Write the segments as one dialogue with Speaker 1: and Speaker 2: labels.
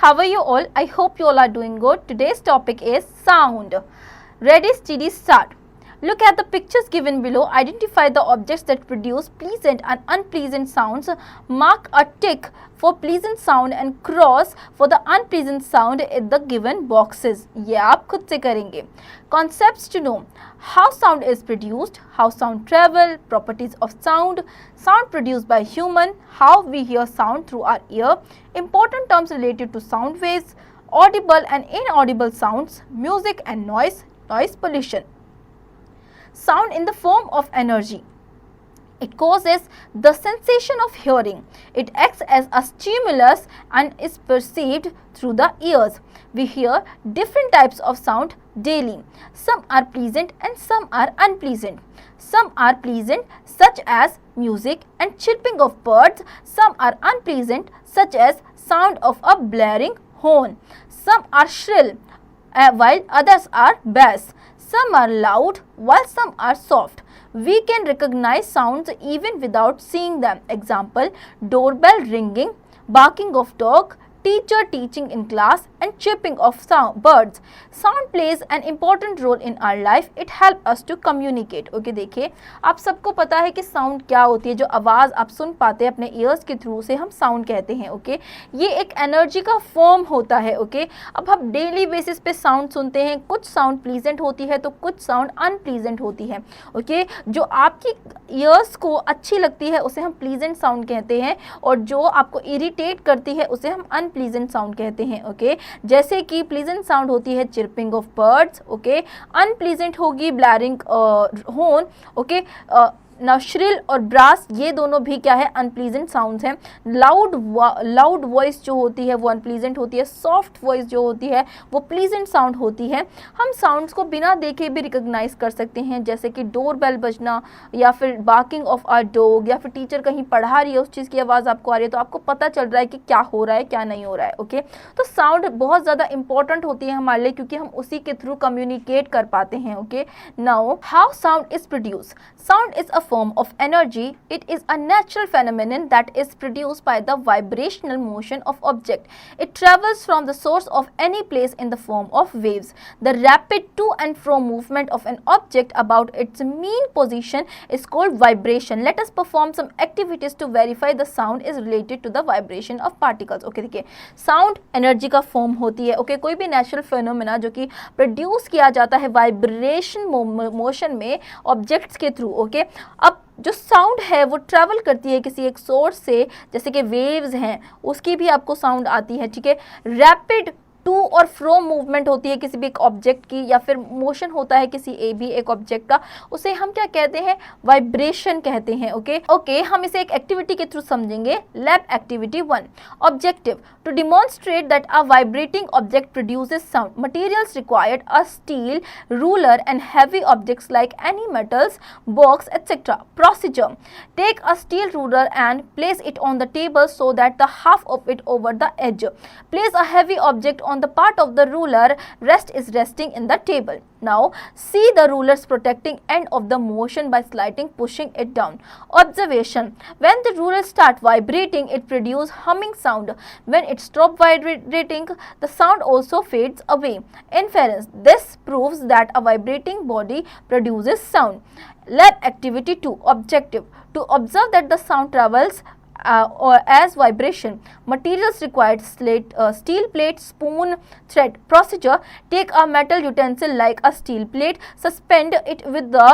Speaker 1: how are you all? I hope you all are doing good. Today's topic is sound. Ready, steady, start. Look at the pictures given below. Identify the objects that produce pleasant and unpleasant sounds. Mark a tick for pleasant sound and cross for the unpleasant sound in the given boxes. ये आप खुद से करेंगे. Concepts to know: how sound is produced, how sound travel, properties of sound, sound produced by human, how we hear sound through our ear, important terms related to sound waves, audible and inaudible sounds, music and noise, noise pollution. Sound in the form of energy. It causes the sensation of hearing. It acts as a stimulus and is perceived through the ears. We hear different types of sound daily. Some are pleasant and some are unpleasant. Some are pleasant such as music and chirping of birds. Some are unpleasant such as sound of a blaring horn. Some are shrill while others are bass. Some are loud while some are soft. We can recognize sounds even without seeing them. Example: doorbell ringing, barking of dog, teacher teaching in class and chirping of birds. Sound plays an important role in our life. It helps us to communicate. Okay, देखिए आप सबको पता है कि sound क्या होती है. जो आवाज़ आप सुन पाते हैं अपने ईयर्स के थ्रू से हम साउंड कहते हैं. ओके, ये एक एनर्जी का फॉर्म होता है. ओके, अब हम डेली बेसिस पे साउंड सुनते हैं. कुछ साउंड प्लीजेंट होती है तो कुछ साउंड अनप्लीजेंट होती है. ओके, जो आपकी ईयर्स को अच्छी लगती है उसे हम प्लीजेंट साउंड कहते हैं और जो आपको इरिटेट करती है उसे हम अनप्लीजेंट साउंड कहते हैं. ओके, जैसे कि प्लीजेंट साउंड होती है chirping of birds. Okay, unpleasant होगी ब्लैरिंग हॉर्न. ओके, ना श्रिल और ब्रास ये दोनों भी क्या है, अनप्लीजेंट साउंड्स हैं. लाउड वॉइस जो होती है वो अनप्लीजेंट होती है. सॉफ्ट वॉइस जो होती है वो प्लीजेंट साउंड होती है. हम साउंड्स को बिना देखे भी रिकॉग्नाइज कर सकते हैं, जैसे कि डोर बेल बजना या फिर बार्किंग ऑफ आर डॉग या फिर टीचर कहीं पढ़ा रही है उस चीज़ की आवाज़ आपको आ रही है तो आपको पता चल रहा है कि क्या हो रहा है क्या नहीं हो रहा है. ओके, तो साउंड बहुत ज़्यादा इंपॉर्टेंट होती है हमारे लिए क्योंकि हम उसी के थ्रू कम्युनिकेट कर पाते हैं. Okay, now how sound is produce. Sound is a form of energy. It is a natural phenomenon that is produced by the vibrational motion of object. It travels from the source of any place in the form of waves. The rapid to and fro movement of an object about its mean position is called vibration. Let us perform some activities to verify the sound is related to the vibration of particles. Okay, देखिए sound energy का form होती है. Okay, कोई भी natural phenomena जो कि produce किया जाता है vibration motion में objects के थ्रू. ओके, अब जो साउंड है वो ट्रैवल करती है किसी एक सोर्स से, जैसे कि वेव्स हैं उसकी भी आपको साउंड आती है. ठीक है, रैपिड टू और फ्रो मूवमेंट होती है किसी भी एक ऑब्जेक्ट की या फिर मोशन होता है किसी एक ऑब्जेक्ट का, उसे हम क्या कहते हैं, वाइब्रेशन कहते हैं. ओके, हम इसे एक एक्टिविटी के थ्रू समझेंगे. Lab activity 1. Objective: to demonstrate that a vibrating object produces sound. Materials required: a steel ruler and heavy objects like any metals, box etcetera. Procedure: take a steel ruler and place it on the table so that the half of it over the edge. Place a heavy object on the part of the ruler rest is resting in the table. Now see the ruler's protecting end of the motion by sliding, pushing it down. Observation: when the ruler start vibrating it produce humming sound. When it stop vibrating the sound also fades away. Inference: this proves that a vibrating body produces sound. Lab activity 2. Objective: to observe that the sound travels or as vibration. Materials required: steel plate, spoon, thread. Procedure: take a metal utensil like a steel plate, suspend it with the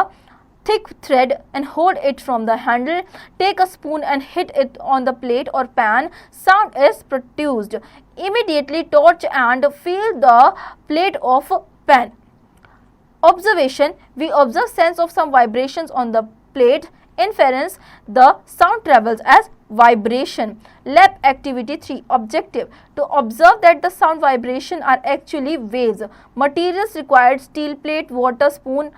Speaker 1: thick thread and hold it from the handle. Take a spoon and hit it on the plate or pan. Sound is produced. Immediately torch and feel the plate of pan. Observation: we observe sense of some vibrations on the plate. Inference: the sound travels as vibration. Lab activity 3. Objective: to observe that the sound vibration are actually waves. Materials required: steel plate, water, spoon.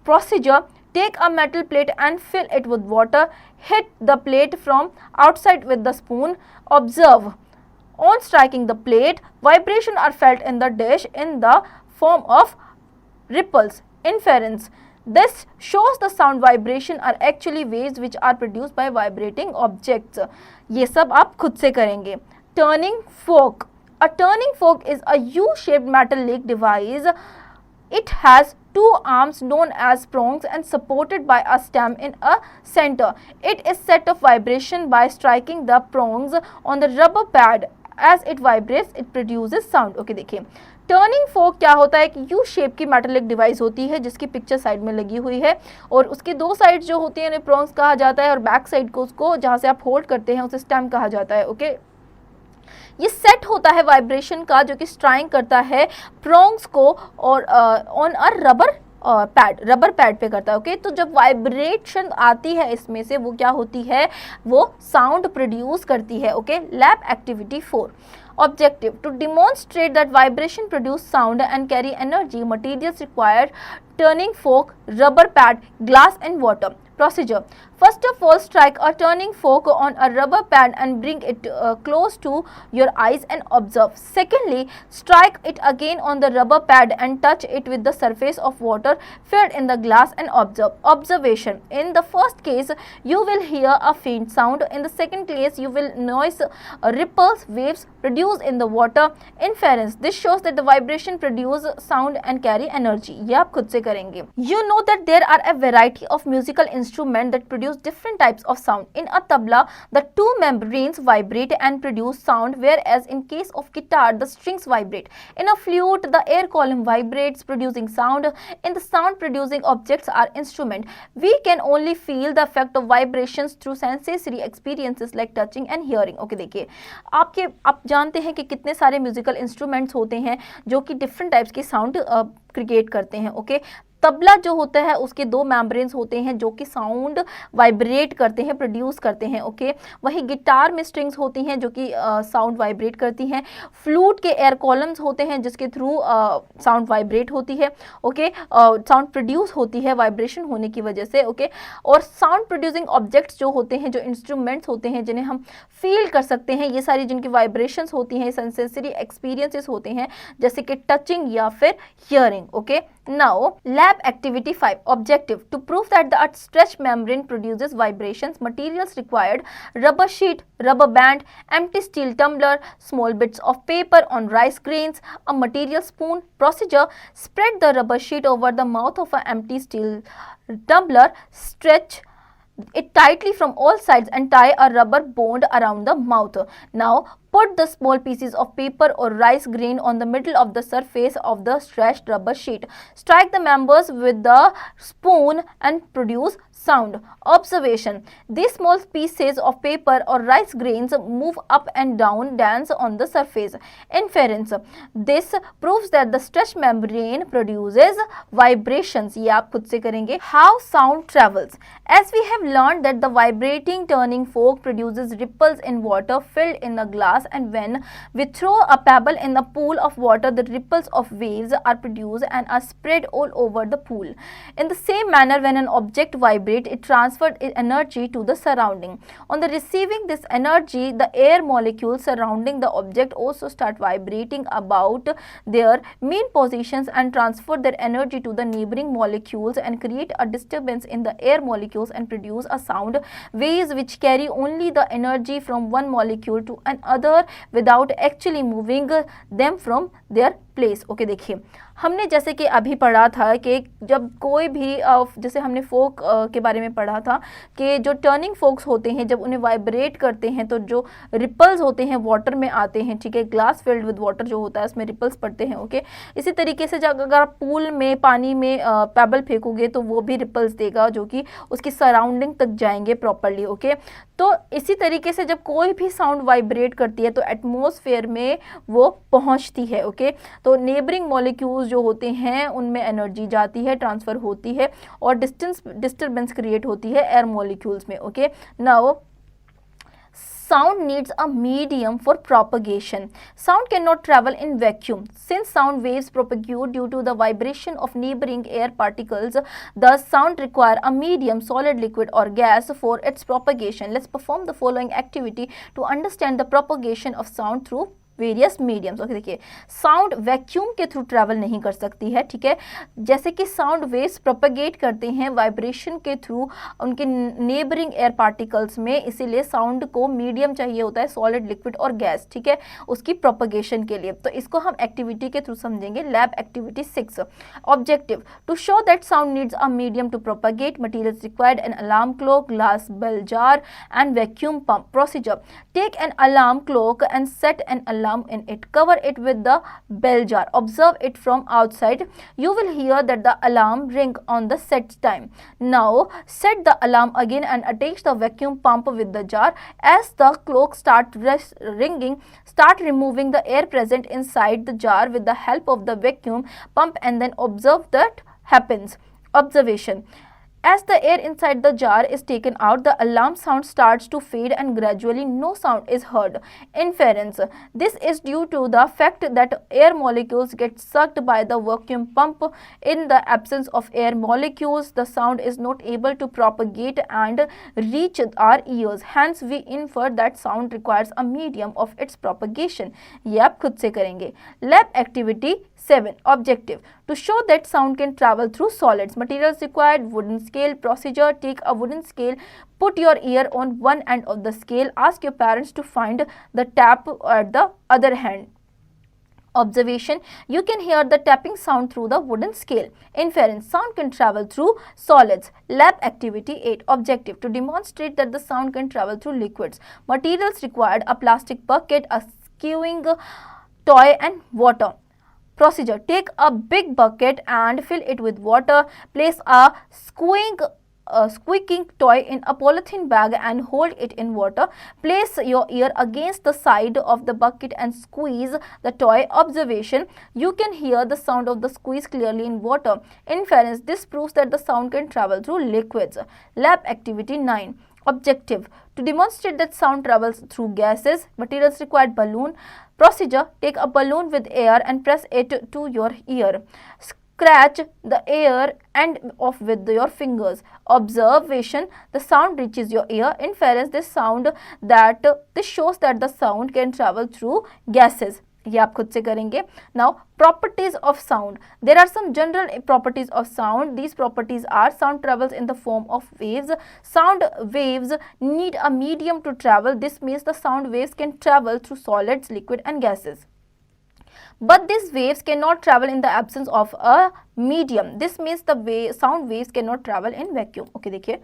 Speaker 1: Procedure: take a metal plate and fill it with water. Hit the plate from outside with the spoon. Observe: on striking the plate, vibration are felt in the dish in the form of ripples. Inference: this shows the sound vibration are actually waves which are produced by vibrating objects. ये सब आप खुद से करेंगे. Turning fork. A turning fork is a U-shaped metallic device. It has two arms known as prongs and supported by a stem in a center. It is set of vibration by striking the prongs on the rubber pad. As it vibrates, it produces sound. Okay, देखिए turning फोक क्या होता है कि U shape की metallic device होती है जिसकी picture side में लगी हुई है और उसकी दो साइड जो होती है उन्हें प्रोंग्स कहा जाता है और बैक साइड को उसको जहाँ से आप होल्ड करते हैं उसे स्टेम कहा जाता है. ओके ये सेट होता है वाइब्रेशन का जो कि स्ट्राइक करता है प्रोंग्स को और ऑन अ रबर पैड पे करता है. ओके तो जब वाइब्रेशन आती है इसमें से वो क्या होती है, वो साउंड प्रोड्यूस करती है. Okay lab activity 4. Objective: to demonstrate that vibration produce sound and carry energy, materials required: turning fork, rubber pad, glass and water. Procedure: first of all, strike a turning fork on a rubber pad and bring it close to your eyes and observe. Secondly, strike it again on the rubber pad and touch it with the surface of water filled in the glass and observe. Observation: in the first case, you will hear a faint sound. In the second case, you will notice ripples, waves produced in the water. Inference: this shows that the vibration produce sound and carry energy. ये आप खुद से करेंगे. You know that there are a variety of musical instruments that produce different types of sound. In a tabla, the two membranes vibrate and produce sound, whereas in case of guitar, the strings vibrate. In a flute, the air column vibrates, producing sound. In the sound producing objects are instruments. We can only feel the effect of vibrations through sensory experiences like touching and hearing. Okay, देखिए आप जानते हैं कि कितने सारे musical instruments होते हैं जो कि डिफरेंट टाइप्स की साउंड क्रिएट करते हैं. ओके तबला जो होता है उसके दो मेम्ब्रेन्स होते हैं जो कि साउंड वाइब्रेट करते हैं, प्रोड्यूस करते हैं. ओके वही गिटार में स्ट्रिंग्स होती हैं जो कि साउंड वाइब्रेट करती हैं. फ्लूट के एयर कॉलम्स होते हैं जिसके थ्रू साउंड वाइब्रेट होती है. ओके साउंड प्रोड्यूस होती है वाइब्रेशन होने की वजह से. ओके और साउंड प्रोड्यूसिंग ऑब्जेक्ट्स जो होते हैं, जो इंस्ट्रूमेंट्स होते हैं जिन्हें हम फील कर सकते हैं, ये सारी जिनकी वाइब्रेशंस होती हैं, सेंसेसरी एक्सपीरियंसेस होते हैं जैसे कि टचिंग या फिर hearing. Okay now lab activity 5. Objective: to prove that the stretched membrane produces vibrations, materials required: rubber sheet, rubber band, empty steel tumbler, small bits of paper on rice grains, a material spoon. Procedure: spread the rubber sheet over the mouth of an empty steel tumbler, stretch it tightly from all sides and tie a rubber band around the mouth. Now put the small pieces of paper or rice grain on the middle of the surface of the stretched rubber sheet. Strike the members with the spoon and produce sound. Observation: these small pieces of paper or rice grains move up and down, dance on the surface. Inference: this proves that the stretched membrane produces vibrations. ये आप खुद से करेंगे. How sound travels: as we have learned that the vibrating turning fork produces ripples in water filled in the glass, and when we throw a pebble in the pool of water, the ripples of waves are produced and are spread all over the pool. In the same manner, when an object vibrates, it transfers energy to the surrounding. On the receiving this energy, the air molecules surrounding the object also start vibrating about their mean positions and transfer their energy to the neighboring molecules and create a disturbance in the air molecules and produce a sound waves which carry only the energy from one molecule to another without actually moving them from their place. Okay देखिए हमने जैसे कि अभी पढ़ा था कि जब कोई भी जैसे हमने फोक के बारे में पढ़ा था कि जो टर्निंग फोक्स होते हैं जब उन्हें वाइब्रेट करते हैं तो जो रिपल्स होते हैं वाटर में आते हैं. ठीक है ग्लास फिल्ड विद वाटर जो होता है उसमें रिपल्स पड़ते हैं. ओके इसी तरीके से जब अगर आप पूल में पानी में पेबल फेंकोगे तो वो भी रिपल्स देगा जो कि उसकी सराउंडिंग तक जाएंगे प्रॉपरली. ओके तो इसी तरीके से जब कोई भी साउंड वाइब्रेट करती है तो एटमॉस्फेयर में वो पहुंचती है. ओके तो नेबरिंग मॉलिक्यूल्स जो होते हैं उनमें एनर्जी जाती है, ट्रांसफ़र होती है और डिस्टर्बेंस क्रिएट होती है एयर मॉलिक्यूल्स में. Okay now sound needs a medium for propagation. Sound cannot travel in vacuum. Since sound waves propagate due to the vibration of neighboring air particles, thus sound require a medium, solid, liquid or gas for its propagation. Let's perform the following activity to understand the propagation of sound through various mediums. Okay देखिए, sound vacuum के through travel नहीं कर सकती है, ठीक है। जैसे कि साउंड वेव्स प्रोपेगेट करते हैं वाइब्रेशन के थ्रू उनके नेबरिंग एयर पार्टिकल्स में, इसीलिए साउंड को मीडियम चाहिए होता है, सॉलिड, लिक्विड और गैस, ठीक है, उसकी प्रोपेगेशन के लिए। तो इसको हम एक्टिविटी के थ्रू समझेंगे। Lab activity 6, objective to show that sound needs a medium to propagate, materials required an alarm clock, glass bell jar and vacuum pump. Procedure: take an alarm clock and set an alarm in it. Cover it with the bell jar. Observe it from outside. You will hear that the alarm ring on the set time. Now set the alarm again and attach the vacuum pump with the jar. As the clock starts ringing, start removing the air present inside the jar with the help of the vacuum pump and then observe that happens. Observation: as the air inside the jar is taken out, the alarm sound starts to fade and gradually no sound is heard. Inference: this is due to the fact that air molecules get sucked by the vacuum pump. In the absence of air molecules, the sound is not able to propagate and reach our ears. Hence, we infer that sound requires a medium of its propagation. ये आप खुद से करेंगे। Lab activity 7, objective to show that sound can travel through solids. Materials required: wooden scale. Procedure: take a wooden scale, put your ear on one end of the scale, ask your parents to find the tap at the other hand. Observation: you can hear the tapping sound through the wooden scale. Inference: sound can travel through solids. Lab activity 8, objective to demonstrate that the sound can travel through liquids. Materials required: a plastic bucket, a skewing toy and water. Procedure: take a big bucket and fill it with water. Place a squeaking toy in a polythene bag and hold it in water. Place your ear against the side of the bucket and squeeze the toy. Observation: you can hear the sound of the squeeze clearly in water. Inference: this proves that the sound can travel through liquids. Lab activity 9, objective to demonstrate that sound travels through gases. Materials required: balloon. Procedure: take a balloon with air and press it to your ear. Scratch the air end off with your fingers. Observation: the sound reaches your ear. Inference: this shows that the sound can travel through gases. ये आप खुद से करेंगे। Now properties of sound. There are some general properties of sound. These properties are: sound travels in the form of waves. Sound waves need a medium to travel. This means the sound waves can travel through solids, liquid and gases. But these waves cannot travel in the absence of a medium. This means the sound waves cannot travel in vacuum. Okay, देखिए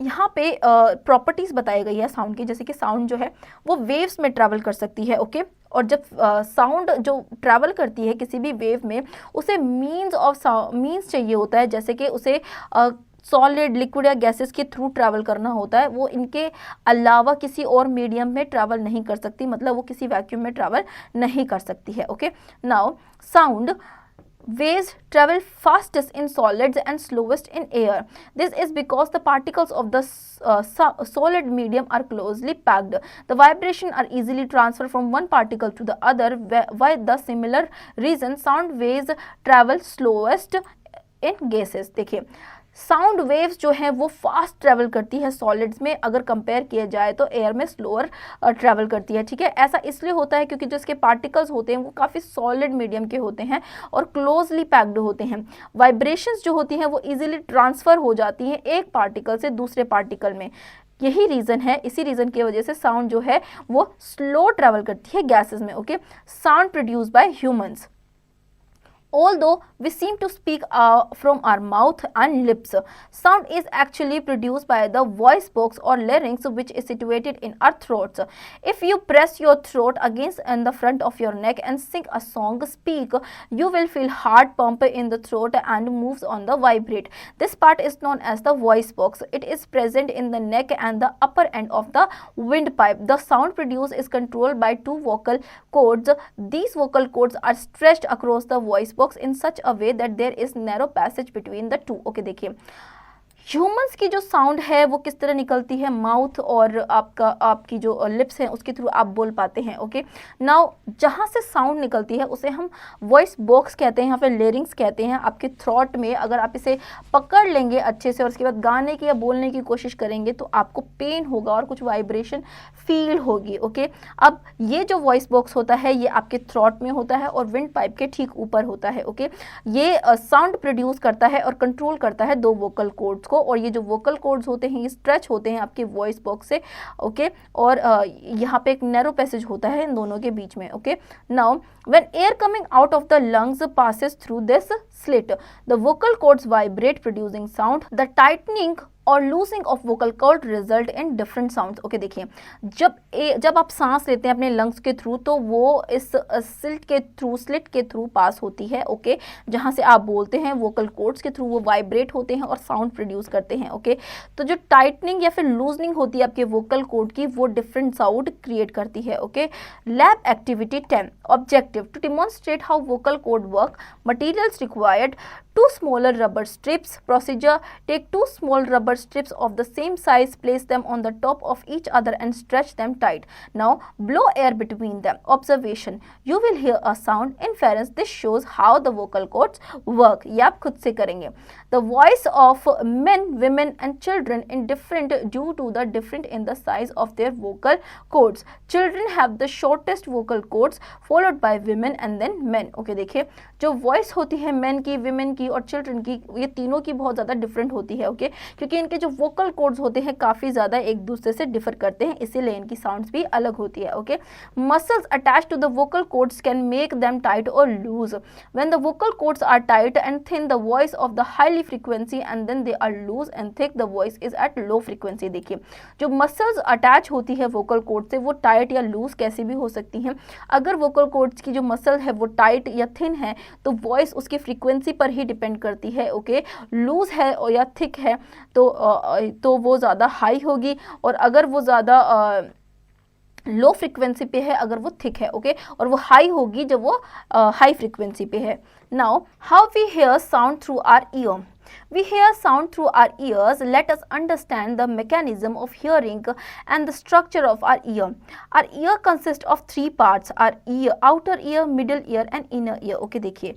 Speaker 1: यहाँ पे properties बताई गई है sound की, जैसे कि sound जो है वो वेव्स में ट्रैवल कर सकती है। ओके, और जब साउंड जो ट्रैवल करती है किसी भी वेव में, उसे मीन्स चाहिए होता है, जैसे कि उसे सॉलिड, लिक्विड या गैसेस के थ्रू ट्रैवल करना होता है। वो इनके अलावा किसी और मीडियम में ट्रैवल नहीं कर सकती, मतलब वो किसी वैक्यूम में ट्रैवल नहीं कर सकती है। Okay, now sound waves travel fastest in solids and slowest in air. This is because the particles of the solid medium are closely packed. The vibrations are easily transferred from one particle to the other. By the similar reason, sound waves travel slowest in gases. देखिए sound waves जो हैं वो fast travel करती है solids में, अगर compare किया जाए तो एयर में स्लोअर ट्रैवल करती है। ठीक है, ऐसा इसलिए होता है क्योंकि जो इसके पार्टिकल्स होते हैं वो काफ़ी सॉलिड मीडियम के होते हैं और क्लोजली पैक्ड होते हैं। वाइब्रेशंस जो होती हैं वो इजीली ट्रांसफ़र हो जाती हैं एक पार्टिकल से दूसरे पार्टिकल में। यही रीज़न है, इसी रीज़न की वजह से साउंड जो है वो स्लो ट्रैवल करती है गैसेज में। Okay, sound produce by humans. Although we seem to speak from our mouth and lips, sound is actually produced by the voice box or larynx, which is situated in our throats. If you press your throat against in the front of your neck and sing a song, speak, you will feel heart pump in the throat and moves on the vibrate. This part is known as the voice box. It is present in the neck and the upper end of the windpipe. The sound produced is controlled by two vocal cords. These vocal cords are stretched across the voice box in such a way that there is narrow passage between the two. Okay, देखिए humans की जो sound है वो किस तरह निकलती है, mouth और आपकी जो लिप्स हैं उसके थ्रू आप बोल पाते हैं। ओके, नाउ जहाँ से साउंड निकलती है उसे हम वॉइस बॉक्स कहते हैं या फिर लेरिंग्स कहते हैं। आपके थ्रोट में अगर आप इसे पकड़ लेंगे अच्छे से और उसके बाद गाने की या बोलने की कोशिश करेंगे तो आपको पेन होगा और कुछ वाइब्रेशन फील होगी। ओके, अब ये जो वॉइस बॉक्स होता है ये आपके थ्रोट में होता है और विंड पाइप के ठीक ऊपर होता है। ओके, ये साउंड प्रोड्यूस करता है और कंट्रोल करता है दो वोकल कॉर्ड्स को, और ये जो वोकल कॉर्ड्स होते हैं ये स्ट्रेच होते हैं आपके वॉइस बॉक्स से। ओके, और यहाँ पे एक नैरो पैसेज होता है इन दोनों के बीच में। Okay, now when air coming out of the lungs passes through this slit, the vocal cords vibrate producing sound. The tightening और loosing of vocal cord result in different sounds. Okay, देखिए जब आप सांस लेते हैं अपने लंग्स के through तो वो इस स्लिट के थ्रू पास होती है। ओके, जहाँ से आप बोलते हैं वोकल कॉर्ड्स के थ्रू वो वाइब्रेट होते हैं और साउंड प्रोड्यूस करते हैं। ओके, तो जो टाइटनिंग या फिर लूजनिंग होती है आपके वोकल कॉर्ड की वो डिफरेंट साउंड क्रिएट करती है। Okay, lab activity 10 objective to demonstrate how vocal cord work, materials required 2 smaller rubber strips. Procedure: take 2 small rubber strips of the same size, place them on the top of each other and stretch them tight. Now blow air between them. Observation: you will hear a sound. Inference: this shows how the vocal cords work. ये आप खुद से करेंगे। The voice of men, women and children in different due to the different in the size of their vocal cords. Children have the shortest vocal cords followed by women and then men. Okay, देखिए जो voice होती है men की, women की और children की, ये तीनों की बहुत ज़्यादा डिफरेंट होती है। ओके, क्योंकि इनके जो वोकल कॉर्ड्स होते हैं काफ़ी ज़्यादा एक दूसरे से डिफर करते हैं, इसीलिए इनकी साउंड्स भी अलग होती है। Okay, muscles attach to the vocal cords can make them tight और loose. When the vocal cords are tight and thin the voice of the highly frequency and then they are loose and thick the voice is at low frequency. देखिए जो muscles attach होती है vocal cord से वो tight या loose कैसे भी हो सकती हैं। अगर वोकल कॉर्ड्स की जो मसल है वो टाइट या थिन है तो वॉइस उसकी फ्रीक्वेंसी पर ही डिपेंड करती है। ओके, लूज है और या थिक है तो वो ज़्यादा हाई होगी, और अगर वो ज़्यादा लो फ्रीक्वेंसी पे है अगर वो थिक है। ओके, और वो हाई होगी जब वो हाई फ्रीक्वेंसी पे है। Now how we hear sound through our ear. We hear sound through our ears. Let us understand the mechanism of hearing and the structure of our ear. Our ear consists of 3 parts: our ear, outer ear, middle ear and inner ear. Okay, देखिए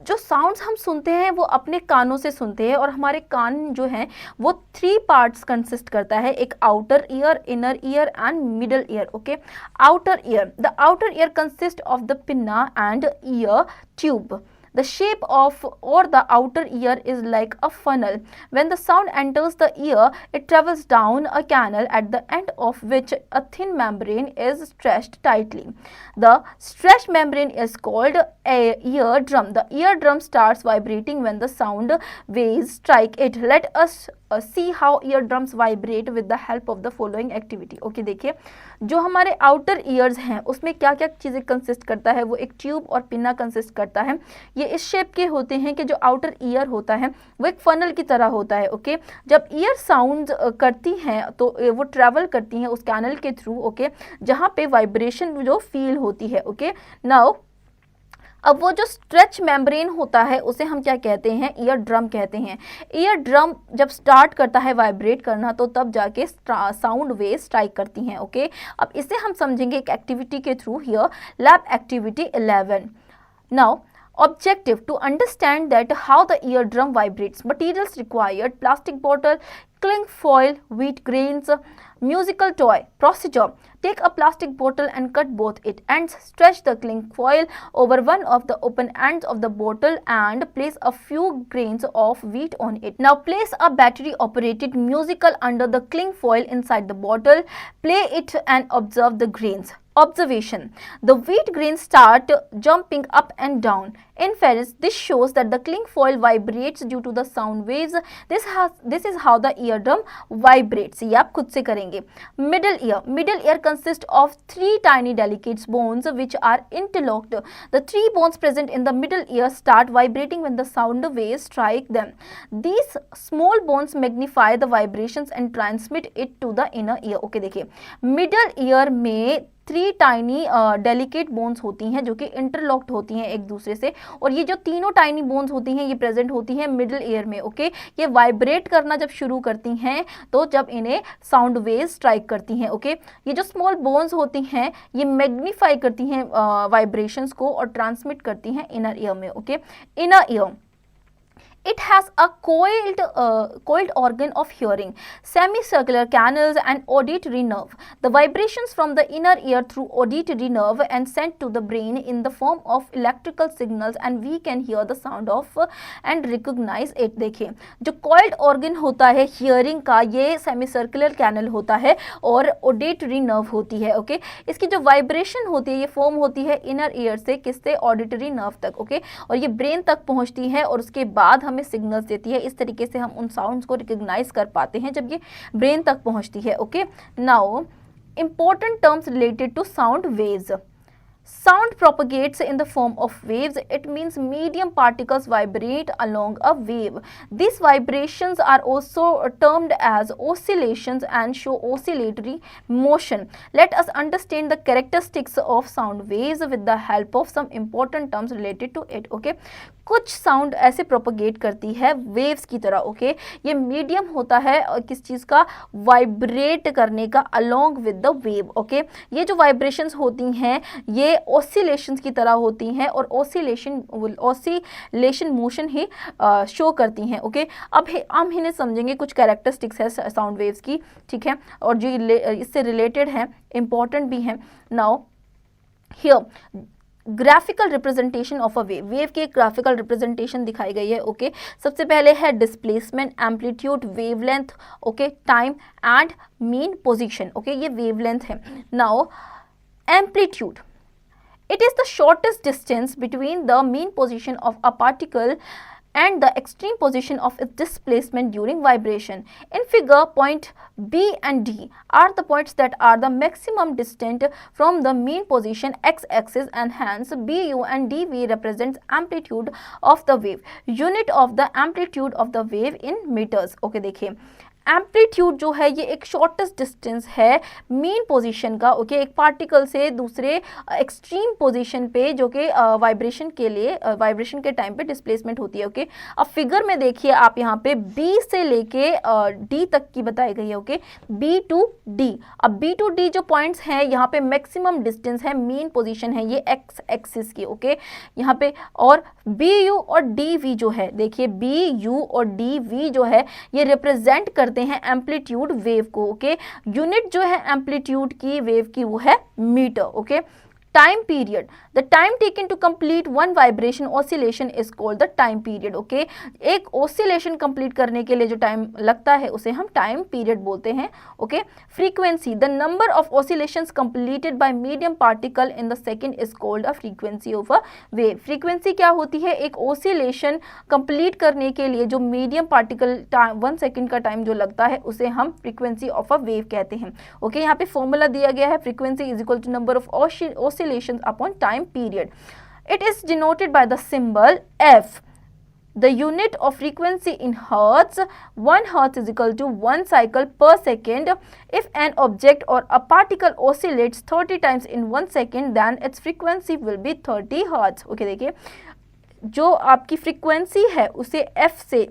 Speaker 1: जो sounds हम सुनते हैं वो अपने कानों से सुनते हैं और हमारे कान जो हैं वो 3 पार्ट्स कंसिस्ट करता है, एक outer ear, inner ear and middle ear. Okay, outer ear, the outer ear consist of the pinna and year tube. The shape of or the outer ear is like a funnel. When the sound enters the ear, it travels down a canal at the end of which a thin membrane is stretched tightly. The stretched membrane is called a eardrum. The eardrum starts vibrating when the sound waves strike it. Let us see how eardrums vibrate with the help of the following activity. Okay, देखिए जो हमारे outer years हैं उसमें क्या क्या चीज़ें consist करता है, वो एक ट्यूब और पिन्ना कंसिस्ट करता है। ये इस शेप के होते हैं कि जो आउटर ईयर होता है वो एक फनल की तरह होता है। ओके, जब ईयर साउंड करती हैं तो वो ट्रैवल करती हैं उस कैनल के थ्रू। ओके, जहाँ पे वाइब्रेशन जो फील होती है। ओके, नाउ अब वो जो स्ट्रेच मेम्ब्रेन होता है उसे हम क्या कहते हैं, ईयर ड्रम कहते हैं। ईयर ड्रम जब स्टार्ट करता है वाइब्रेट करना तो तब जाके साउंड वेव स्ट्राइक करती हैं। ओके, अब इसे हम समझेंगे एक एक्टिविटी के through. Here lab activity 11। Now objective to understand that how the eardrum vibrates. Materials required: plastic bottle, cling foil, wheat grains, musical toy. Procedure: take a plastic bottle and cut both its ends. Stretch the cling foil over one of the open ends of the bottle and place a few grains of wheat on it. Now place a battery operated musical under the cling foil inside the bottle. Play it and observe the grains. Observation: the wheat grains start jumping up and down. Inference: this shows that the cling foil vibrates due to the sound waves. This is how the eardrum vibrates. ये आप खुद से करेंगे। Middle ear. Middle ear consists of 3 tiny delicate bones which are interlocked. The 3 bones present in the middle ear start vibrating when the sound waves strike them. These small bones magnify the vibrations and transmit it to the inner ear. Okay, देखिए middle ear में 3 tiny delicate bones होती हैं जो कि interlocked होती हैं एक दूसरे से, और ये जो तीनों टाइनी बोन्स होती हैं ये प्रेजेंट होती हैं मिडिल ईयर में। ओके, ये वाइब्रेट करना जब शुरू करती हैं तो जब इन्हें साउंड वेव्स स्ट्राइक करती हैं। ओके, ये जो स्मॉल बोन्स होती हैं ये मैग्नीफाई करती हैं वाइब्रेशंस को और ट्रांसमिट करती हैं इनर ईयर में। Okay, inner ear, it has a coiled organ of hearing, semicircular canals and auditory nerve. The vibrations from the inner ear through auditory nerve and sent to the brain in the form of electrical signals and we can hear the sound of and recognize it। देखिए, जो coiled organ होता है hearing का ये semicircular canal होता है और auditory nerve होती है। ओके, इसकी जो vibration होती है ये फॉर्म होती है inner ear से किससे, auditory nerve तक। ओके, और ये ब्रेन तक पहुंचती है और उसके बाद हमें सिग्नल्स देती है। इस तरीके से हम उन साउंड्स को रिकॉग्नाइज कर पाते हैं जब ये ब्रेन तक पहुंचती है। Okay, now important terms related to sound waves. Sound propagates in the form of waves. It means medium particles vibrate along a wave. These vibrations are also termed as oscillations and show oscillatory motion. Let us understand the characteristics of sound waves with the help of some important terms related to it. Okay, कुछ sound ऐसे propagate करती है waves की तरह। Okay, ये medium होता है किस चीज़ का, वाइब्रेट करने का along with the wave. Okay, ये जो वाइब्रेशंस होती हैं ये ऑसिलेशंस की तरह होती हैं और ऑसिलेशन मोशन ही शो करती हैं। ओके, अब हम इन्हें समझेंगे, कुछ कैरेक्टरिस्टिक्स है साउंड वेव्स की, ठीक है, और जो इससे रिलेटेड हैं, इंपॉर्टेंट भी हैं। Now here graphical representation of a wave, wave की एक ग्राफिकल रिप्रेजेंटेशन दिखाई गई है। ओके, सबसे पहले है displacement, amplitude, wavelength, okay, time and mean position. Okay, ये वेवलेंथ है। Now amplitude, it is the shortest distance between the mean position of a particle and the extreme position of its displacement during vibration. In figure, point B and D are the points that are the maximum distant from the mean position x-axis and hence BU and DV represents amplitude of the wave. Unit of the amplitude of the wave in meters. Okay, देखिए amplitude जो है ये एक shortest distance है mean position का। Okay, एक particle से दूसरे एक्सट्रीम पोजीशन पे जो कि वाइब्रेशन के लिए वाइब्रेशन के टाइम पे डिस्प्लेसमेंट होती है। ओके, अब फिगर में देखिए आप यहाँ पे B से लेके D तक की बताई गई है। ओके, B टू D, अब B टू D जो पॉइंट्स हैं यहाँ पे मैक्सिमम डिस्टेंस है, मीन पोजीशन है ये एक्स एक्सिस की। ओके, यहाँ पे और BU और DV जो है, देखिए BU और DV जो है ये रिप्रेजेंट करते हैं एम्पलीट्यूड वेव को। ओके, यूनिट जो है एम्पलीट्यूड की वेव की वो है metre. Okay, time period, the time taken to complete one vibration oscillation is called the time period. Okay, एक ऑसिलेशन कंप्लीट करने के लिए जो टाइम लगता है उसे हम टाइम पीरियड बोलते हैं। Okay, frequency, the number of oscillations completed by medium particle in the second is called a frequency of a wave. Frequency क्या होती है, एक ऑसिलेशन कंप्लीट करने के लिए जो मीडियम पार्टिकल 1 सेकंड का टाइम जो लगता है उसे हम फ्रीक्वेंसी ऑफ अ वेव कहते हैं। ओके, यहाँ पे फॉर्मूला दिया गया है, frequency is equal to number of oscillations upon time period. It is denoted by the symbol F. The unit of frequency in hertz, 1 hertz is equal to 1 cycle per second. If an object or a particle oscillates 30 times in 1 second, then its frequency will be 30 hertz. Okay, देखिए जो आपकी frequency है उसे F से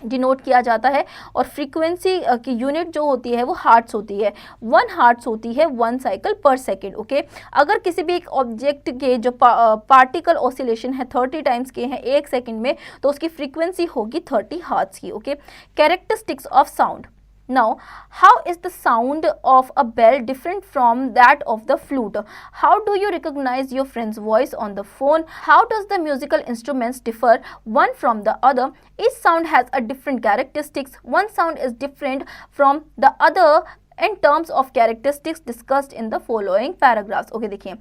Speaker 1: denote किया जाता है और फ्रीक्वेंसी की यूनिट जो होती है वो हार्ट्स होती है। 1 हार्ट्स होती है 1 साइकिल पर सेकेंड। ओके, अगर किसी भी एक ऑब्जेक्ट के जो पार्टिकल ऑसिलेशन है 30 टाइम्स के हैं 1 सेकेंड में तो उसकी फ्रीक्वेंसी होगी 30 हार्ट्स की। Okay, characteristics of sound. Now, how is the sound of a bell different from that of the flute? How do you recognize your friend's voice on the phone? How does the musical instruments differ one from the other? Each sound has a different characteristics. One sound is different from the other in terms of characteristics discussed in the following paragraphs. Okay, देखिए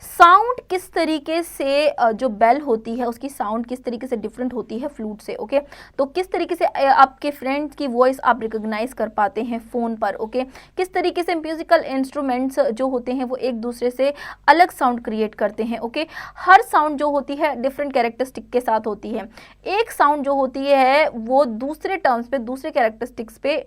Speaker 1: sound किस तरीके से जो bell होती है उसकी sound किस तरीके से डिफरेंट होती है फ्लूट से, ओके। तो किस तरीके से आपके फ्रेंड्स की वॉइस आप रिकॉग्नाइज कर पाते हैं फ़ोन पर, ओके। किस तरीके से म्यूजिकल इंस्ट्रूमेंट्स जो होते हैं वो एक दूसरे से अलग साउंड क्रिएट करते हैं, ओके। हर साउंड जो होती है डिफरेंट कैरेक्टरिस्टिक के साथ होती है। एक साउंड जो होती है वो दूसरे टर्म्स पे, दूसरे कैरेक्टरिस्टिक्स पे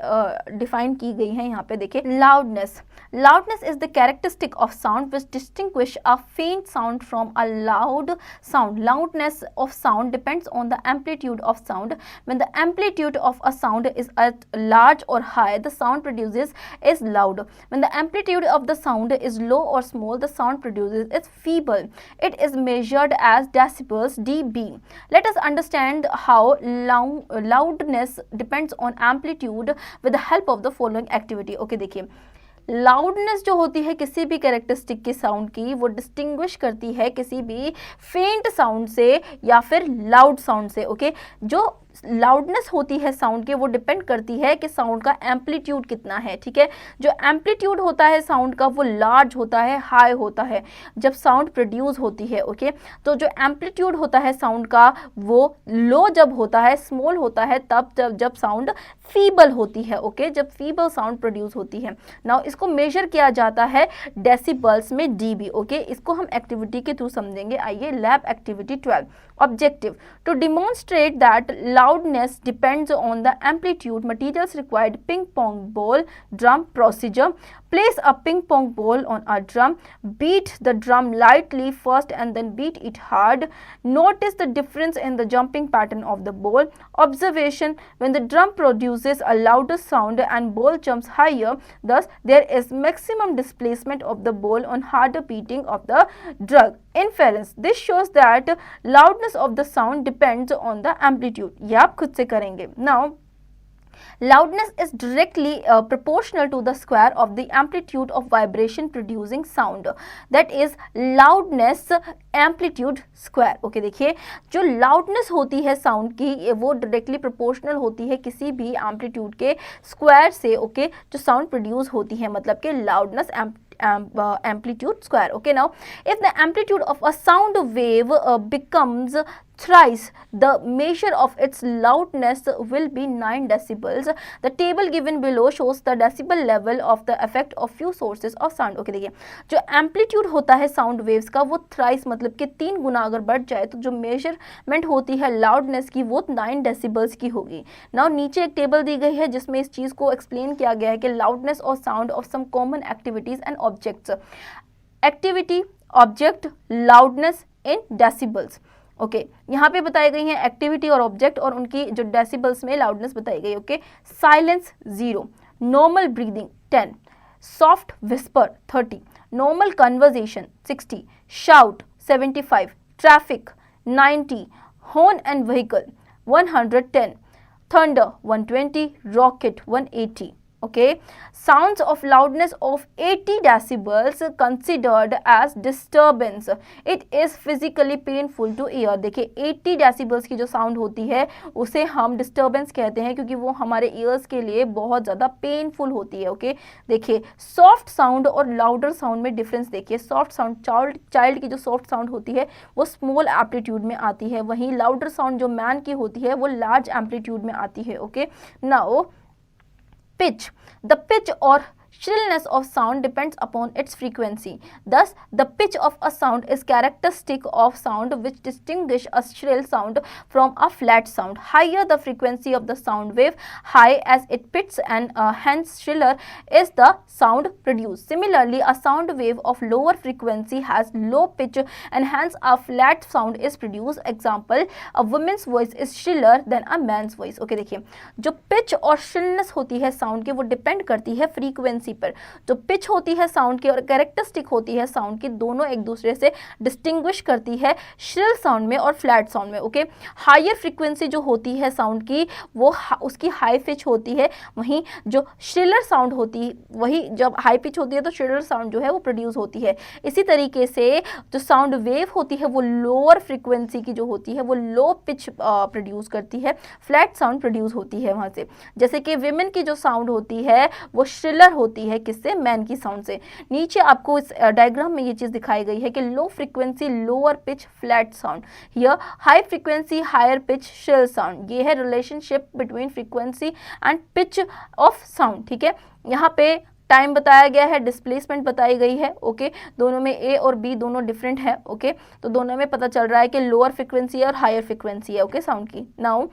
Speaker 1: डिफाइन की गई है। यहाँ पे देखिए, loudness. Loudness is the characteristic of sound which distinguish a faint sound from a loud sound. Loudness of sound depends on the amplitude of sound. When the amplitude of a sound is at large or high, the sound produces is loud. When the amplitude of the sound is low or small, the sound produces is feeble. It is measured as decibels dB. Let us understand how loudness depends on amplitude with the help of the following activity. Okay, देखिए, loudness जो होती है किसी भी characteristic के sound की, वो distinguish करती है किसी भी फेंट साउंड से या फिर लाउड साउंड से, ओके। जो लाउडनेस होती है साउंड के वो डिपेंड करती है कि साउंड का एम्पलीट्यूड कितना है, ठीक है। जो एम्पलीट्यूड होता है साउंड का वो लार्ज होता है, हाई होता है जब साउंड प्रोड्यूस होती है, ओके। तो जो एम्पलीट्यूड होता है साउंड का वो लो जब होता है, स्मॉल होता है तब जब साउंड फीबल होती है, ओके, जब फीबल साउंड प्रोड्यूस होती है। नाउ इसको मेजर किया जाता है डेसिबल्स में डीबी, ओके। इसको हम एक्टिविटी के थ्रू समझेंगे। आइए, lab activity 12। Objective: to demonstrate that loudness depends on the amplitude, materials required: ping pong ball, drum. Procedure: place a ping pong ball on a drum, beat the drum lightly first and then beat it hard. Notice the difference in the jumping pattern of the ball. Observation: when the drum produces a louder sound and ball jumps higher, thus there is maximum displacement of the ball on harder beating of the drum. Inference: this shows that loudness of the sound depends on the amplitude. ये आप खुद से करेंगे। Now, loudness is directly proportional to the square of the amplitude of vibration producing sound. That is loudness amplitude square. Okay, देखिए, जो loudness होती है sound की वो डायरेक्टली प्रोपोर्शनल होती है किसी भी एम्पलीट्यूड के स्क्वायर से, ओके, जो साउंड प्रोड्यूस होती है, मतलब कि loudness amplitude square. Okay, now if the amplitude of a sound wave becomes thrice the measure of its loudness will be 9 decibels. The table given below shows the decibel level of the effect of few sources of sound. Okay, देखिए, जो amplitude होता है sound waves का वो thrice मतलब कि 3 गुना अगर बढ़ जाए तो जो मेजरमेंट होती है लाउडनेस की वो 9 डेसिबल्स की होगी। नाउ नीचे एक टेबल दी गई है जिसमें इस चीज़ को एक्सप्लेन किया गया है कि लाउडनेस और sound of some common activities and objects. Activity, object, loudness in decibels. Okay, यहाँ पे बताई गई हैं एक्टिविटी और ऑब्जेक्ट और उनकी जो डेसिबल्स में लाउडनेस बताई गई। Okay, silence 0, normal breathing 10, soft whisper 30, normal conversation 60, shout 75, traffic 90, horn and vehicle 110, thunder 120, rocket 180। Okay, sounds of loudness of 80 decibels considered as disturbance. It is physically painful to ear. देखिए, 80 decibels की जो sound होती है उसे हम disturbance कहते हैं क्योंकि वो हमारे ईयर्स के लिए बहुत ज़्यादा पेनफुल होती है। ओके, देखिए, सॉफ्ट साउंड और लाउडर साउंड में डिफरेंस देखिए। सॉफ्ट साउंड चाइल्ड की जो सॉफ्ट साउंड होती है वो स्मॉल एम्पलीट्यूड में आती है, वहीं लाउडर साउंड जो मैन की होती है वो लार्ज एम्पलीट्यूड में आती है। Okay, now pitch. The pitch or shrillness of sound depends upon its frequency. Thus, the pitch of a sound is characteristic of sound which distinguish a shrill sound from a flat sound. Higher the frequency of the sound wave, high as it pitches and hence shriller is the sound produced. Similarly, a sound wave of lower frequency has low pitch and hence a flat sound is produced. Example, a woman's voice is shriller than a man's voice. Okay, देखिए, जो pitch और shrillness होती है sound की वो depend करती है frequency पर। जो पिच होती है साउंड की और कैरेक्टरिस्टिक होती है साउंड की, दोनों एक दूसरे से डिस्टिंग्विश करती है श्रिल साउंड में और फ्लैट साउंड में। ओके, हायर फ्रीक्वेंसी जो होती है साउंड की वो उसकी हाई पिच होती है, वहीं जो श्रिलर साउंड होती है वही जब हाई पिच होती है तो श्रिलर साउंड जो है वो प्रोड्यूस होती है। इसी तरीके से जो साउंड वेव होती है वो लोअर फ्रीक्वेंसी की जो होती है वो लो पिच प्रोड्यूस करती है, फ्लैट साउंड प्रोड्यूस होती है वहाँ से। जैसे कि विमेन की जो साउंड होती है वो श्रिलर होती होती है किससे, मैन की साउंड से। नीचे आपको इस डायग्राम में ये चीज़ दिखाई गई है कि low frequency lower pitch flat sound, here high frequency higher pitch shrill sound. ये है relationship between frequency and pitch of sound, ठीक है। यहाँ पे टाइम बताया गया है, डिस्प्लेसमेंट बताई गई है, ओके। दोनों में ए और बी दोनों डिफरेंट है, ओके। तो दोनों में पता चल रहा है कि लोअर फ्रीक्वेंसी है और हायर फ्रीक्वेंसी है, ओके, साउंड की। Now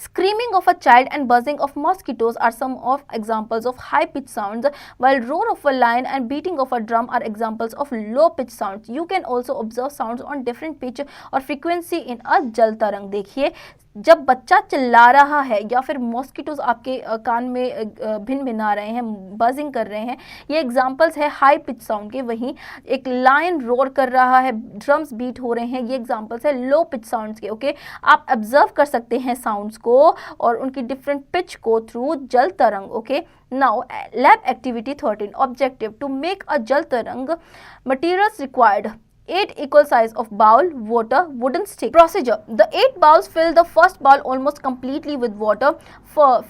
Speaker 1: screaming of a child and buzzing of mosquitoes are some of examples of high-pitched sounds, while roar of a lion and beating of a drum are examples of low-pitched sounds. You can also observe sounds on different pitch or frequency in a जल तरंग। देखिए, जब बच्चा चिल्ला रहा है या फिर मॉस्किटोज आपके कान में भिन भिना रहे हैं, बजिंग कर रहे हैं, ये एग्जांपल्स है हाई पिच साउंड के। वहीं एक लायन रोर कर रहा है, ड्रम्स बीट हो रहे हैं, ये एग्जांपल्स है लो पिच साउंड्स के, ओके। आप ऑब्जर्व कर सकते हैं साउंड्स को और उनकी डिफरेंट पिच को through jal tarang, okay. Now lab activity 13 objective to make a jal tarang, materials required 8 equal size of bowl, water, wooden stick. Procedure: the 8 bowls, fill the first bowl almost completely with water.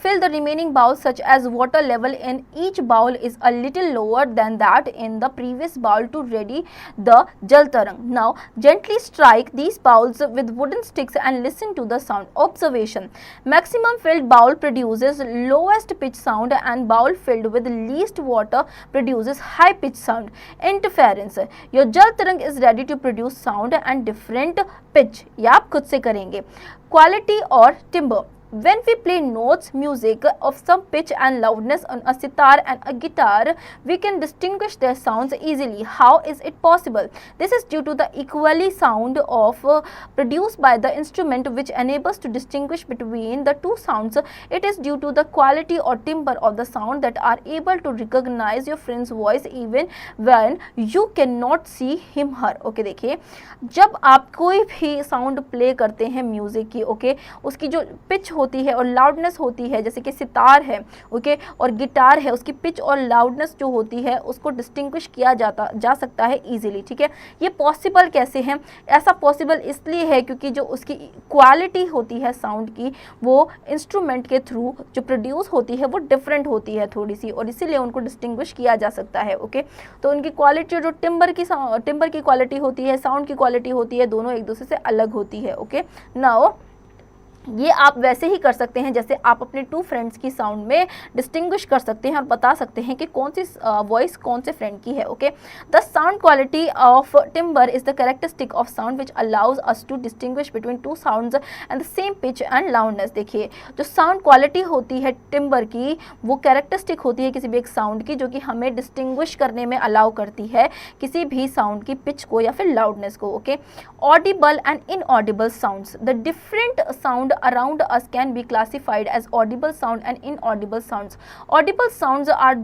Speaker 1: Fill the remaining bowls such as water level in each bowl is a little lower than that in the previous bowl to ready the jal tarang. Now gently strike these bowls with wooden sticks and listen to the sound. Observation: maximum filled bowl produces lowest pitch sound and bowl filled with least water produces high pitch sound. Interference: your jal tarang is ready to produce sound and different pitch. ये आप खुद से करेंगे। Quality और timbre: when we play notes music of some pitch and loudness on a sitar and a guitar, we can distinguish their sounds easily. How is it possible? This is due to the equally sound of produced by the instrument which enables to distinguish between the two sounds. It is due to the quality or timbre of the sound that are able to recognize your friend's voice even when you cannot see him her. Okay, देखिए, जब आप कोई भी sound play करते हैं music की, okay, उसकी जो पिच होती है और लाउडनेस होती है, जैसे कि सितार है, ओके, और गिटार है, उसकी पिच और लाउडनेस जो होती है उसको डिस्टिंग्विश किया जा सकता है इजीली, ठीक है। ये पॉसिबल कैसे है? ऐसा पॉसिबल इसलिए है क्योंकि जो उसकी क्वालिटी होती है साउंड की, वो इंस्ट्रूमेंट के थ्रू जो प्रोड्यूस होती है वो डिफरेंट होती है थोड़ी सी, और इसीलिए उनको डिस्टिंग्विश किया जा सकता है, ओके। तो उनकी क्वालिटी जो टिम्बर की क्वालिटी होती है, साउंड की क्वालिटी होती है, दोनों एक दूसरे से अलग होती है, ओके। नाउ ये आप वैसे ही कर सकते हैं जैसे आप अपने 2 फ्रेंड्स की साउंड में डिस्टिंग्विश कर सकते हैं और बता सकते हैं कि कौन सी वॉइस कौन से फ्रेंड की है, okay. The sound quality of timbre is the characteristic of sound which allows us to distinguish between 2 sounds and the same pitch and loudness. देखिए, जो साउंड क्वालिटी होती है टिम्बर की, वो कैरेक्टरिस्टिक होती है किसी भी एक साउंड की, जो कि हमें डिस्टिंग्विश करने में अलाउ करती है किसी भी साउंड की पिच को या फिर लाउडनेस को, okay. Audible and inaudible sounds: the different sound around us can be classified as audible sound and inaudible sounds. Audible sounds are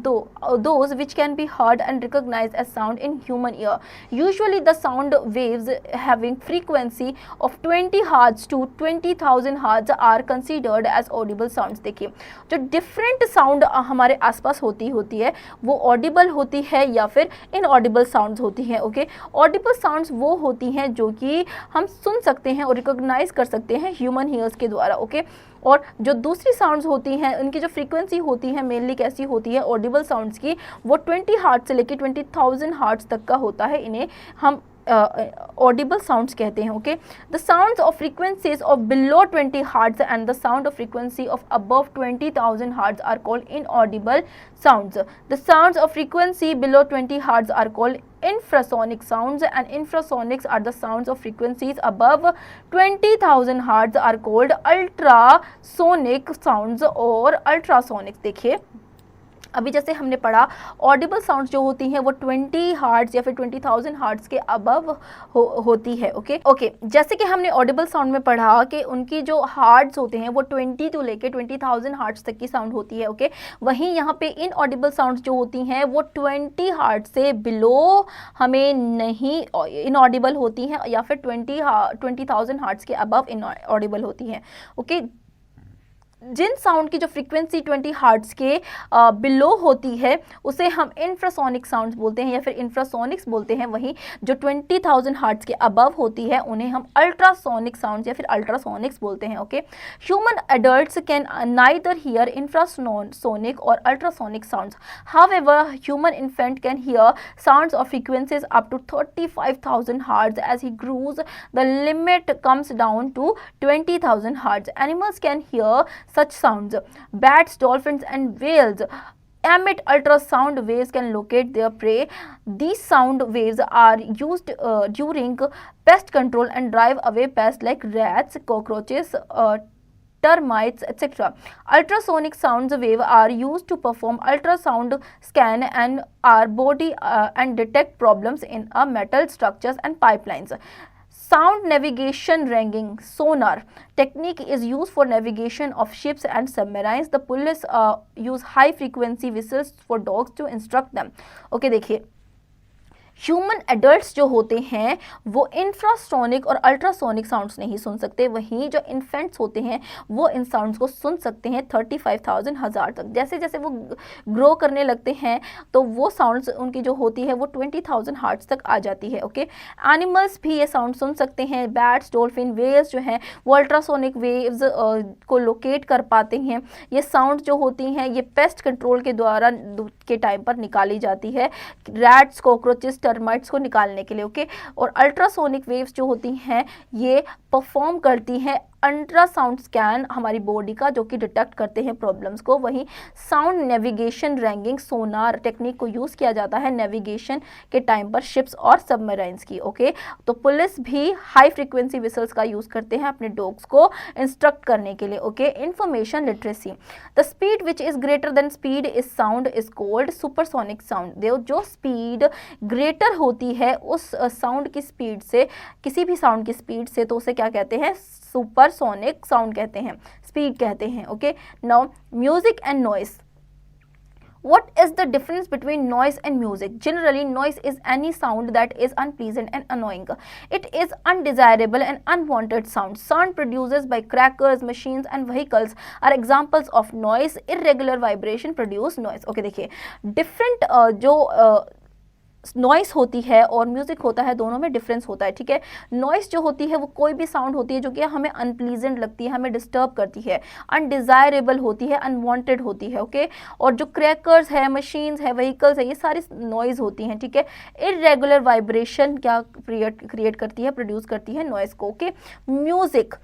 Speaker 1: those which can be heard and recognized as sound in human ear. Usually the sound waves having frequency of 20 Hz to 20,000 Hz are considered as audible sounds. देखिए, जो different sound हमारे आसपास होती है वो audible होती है या फिर inaudible sounds होती है, ओके। audible sounds वो होती हैं जो कि हम सुन सकते हैं और रिकॉग्नाइज कर सकते हैं ह्यूमन ईयर्स के द्वारा, ओके। और जो दूसरी साउंड्स होती हैं उनकी जो फ्रीक्वेंसी होती है मेनली कैसी होती है ऑडिबल साउंड्स की, वो 20 हर्ट्ज से लेकर 20,000 हर्ट्ज तक का होता है, इन्हें हम ऑडिबल साउंड्स कहते हैं, okay. The sounds of frequencies of below 20 hertz and the sound of frequency of above 20,000 hertz are called inaudible sounds. The sounds of frequency below 20 hertz are called infrasonic sounds and infrasonics are the sounds of frequencies above 20,000 hertz are called ultrasonic sounds or ultrasonics। देखिए, अभी जैसे हमने पढ़ा Audible sounds जो होती हैं वो 20 hertz या फिर 20,000 हर्ट्ज के अबव होती है, ओके। जैसे कि हमने ऑडिबल साउंड में पढ़ा कि उनकी जो हर्ट्ज होते हैं वो 20 तो लेके 20,000 हर्ट्ज तक की साउंड होती है, ओके। वहीं यहाँ पे इनऑडिबल साउंड्स जो होती हैं वो 20 हर्ट्ज से बिलो हमें नहीं इनऑडिबल होती हैं या फिर 20,000 हर्ट्ज के अबव इनऑडिबल होती हैं, ओके। जिन साउंड की जो फ्रीक्वेंसी 20 हर्ट्ज के बिलो होती है उसे हम इंफ्रासोनिक साउंड्स बोलते हैं या फिर इंफ्रासोनिक्स बोलते हैं। वहीं जो 20,000 हर्ट्ज के अबव होती है उन्हें हम अल्ट्रासोनिक साउंड्स या फिर अल्ट्रासोनिक्स बोलते हैं। Okay, human adults can neither hear infrasonic और ultrasonic sounds, however human infant can hear sounds of frequencies up to 35,000 hertz. As he grows, the limit comes down to 20,000 hertz. Animals can hear such sounds. Bats, dolphins and whales emit ultrasound waves, can locate their prey. These sound waves are used during pest control and drive away pests like rats, cockroaches, termites, etc. Ultrasonic sound wave are used to perform ultrasound scan and our body and detect problems in metal structures and pipelines. Sound navigation ragging sonar technique is used for navigation of ships and submarines. The police use high frequency whistles for dogs to instruct them. Okay, देखिए human adults जो होते हैं वो infrasonic और ultrasonic sounds नहीं सुन सकते, वहीं जो इन्फेंट्स होते हैं वो इन साउंड्स को सुन सकते हैं 35,000 हज़ार तक। जैसे जैसे वो ग्रो करने लगते हैं तो वो साउंड्स उनकी जो होती है वो 20,000 हर्ट्ज तक आ जाती है। ओके, एनिमल्स भी ये साउंड सुन सकते हैं। बैट्स, डॉल्फिन, वेल्स जो हैं वो अल्ट्रासोनिक वेव्स को लोकेट कर पाते हैं। ये साउंड जो होती हैं ये पेस्ट कंट्रोल के द्वारा के टाइम पर निकाली जाती है, रैट्स, कॉकरोचेस, टर्माइट्स को निकालने के लिए। ओके, और अल्ट्रासोनिक वेव्स जो होती हैं ये परफॉर्म करती हैं अल्ट्रासाउंड स्कैन हमारी बॉडी का, जो कि डिटेक्ट करते हैं प्रॉब्लम्स को। वहीं साउंड नेविगेशन रैंगिंग सोनार टेक्निक को यूज़ किया जाता है नेविगेशन के टाइम पर शिप्स और सबमराइंस की। ओके, तो पुलिस भी हाई फ्रीक्वेंसी विसल्स का यूज़ करते हैं अपने डॉग्स को इंस्ट्रक्ट करने के लिए। Okay, information literacy, the speed which is greater than speed is sound is called supersonic sound. जो स्पीड ग्रेटर होती है उस साउंड की स्पीड से, किसी भी साउंड की स्पीड से, तो उसे क्या कहते हैं? सुपरसोनिक साउंड कहते हैं, स्पीड कहते हैं। Okay, now music and noise. What is the difference between noise and music? Generally, noise is any sound that is unpleasant and annoying. It is undesirable and unwanted sound. Sound produced by crackers, machines and vehicles are examples of noise. Irregular vibration produce noise. Okay, देखिए different जो noise होती है और music होता है, दोनों में difference होता है। ठीक है, नॉइस जो होती है वो कोई भी साउंड होती है जो कि हमें अनप्लीजेंट लगती है, हमें डिस्टर्ब करती है, अनडिजायरेबल होती है, अनवांटेड होती है। ओके, और जो क्रैकर्स है, मशीन्स है, व्हीकल्स है, ये सारी नॉइज होती हैं। ठीक है, इरेगुलर वाइब्रेशन क्या क्रिएट करती है, प्रोड्यूस करती है नॉइस को। Okay, music.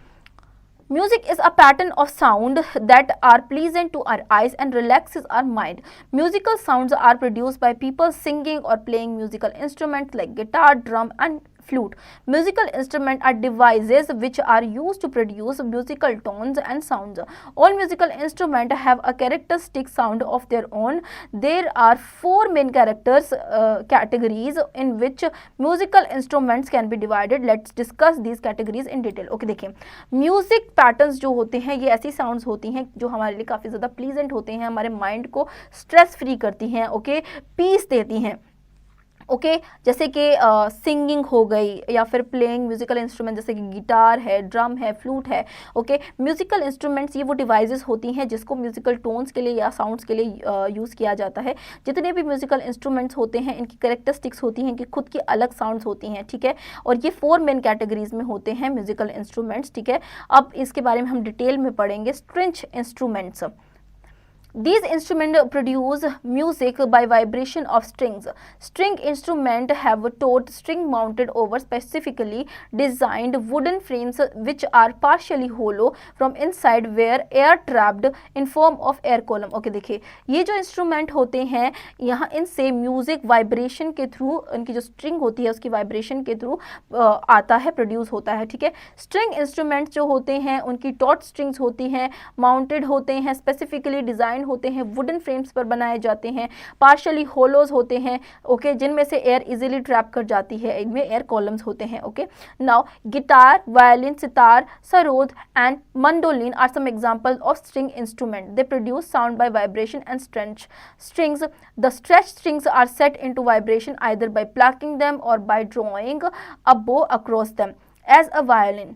Speaker 1: Music is a pattern of sound that are pleasant to our eyes and relaxes our mind. Musical sounds are produced by people singing or playing musical instruments like guitar, drum and flute. Musical instruments are devices which are used to produce musical tones and sounds. All musical instruments have a characteristic sound of their own. There are four main categories in which musical instruments can be divided. Let's discuss these categories in detail. Okay, देखिए music patterns जो होते हैं ये ऐसी sounds होती हैं जो हमारे लिए काफ़ी ज़्यादा प्लीजेंट होते हैं, हमारे माइंड को स्ट्रेस फ्री करती हैं। ओके, पीस देती हैं। ओके, जैसे कि सिंगिंग हो गई या फिर प्लेइंग म्यूजिकल इंस्ट्रूमेंट जैसे कि गिटार है, ड्रम है, फ्लूट है। ओके, म्यूजिकल इंस्ट्रूमेंट्स ये वो डिवाइसेस होती हैं जिसको म्यूजिकल टोन्स के लिए या साउंड्स के लिए यूज़ किया जाता है। जितने भी म्यूजिकल इंस्ट्रूमेंट्स होते हैं इनकी कैरेक्टरिस्टिक्स होती हैं कि खुद की अलग साउंड्स होती हैं। ठीक है, और ये फोर मेन कैटेगरीज में होते हैं म्यूजिकल इंस्ट्रूमेंट्स। ठीक है, अब इसके बारे में हम डिटेल में पढ़ेंगे। String instruments. These instruments produce music by vibration of strings. String instruments have taut string mounted over specifically designed wooden frames which are partially hollow from inside where air trapped in form of air column. Okay, देखिए ये जो instrument होते हैं यहाँ इनसे music vibration के through, इनकी जो स्ट्रिंग होती है उसकी वाइब्रेशन के थ्रू आता है, प्रोड्यूस होता है। ठीक है, स्ट्रिंग इंस्ट्रूमेंट्स जो होते हैं उनकी टॉट स्ट्रिंग्स होती हैं, माउंटेड होते हैं, स्पेसिफिकली डिजाइन होते हैं, वुडन फ्रेम्स पर बनाए जाते हैं, पार्शली होलोज होते हैं। ओके, जिनमें से एयर इजीली ट्रैप कर जाती है, इनमें एयर कॉलम्स होते हैं। Okay, now guitar, violin, sitar, sarod and mandolin are some examples of string instrument. They produce sound by vibration and strings. The stretched strings are set into vibration either by plucking them or by drawing a bow across them. As a violin,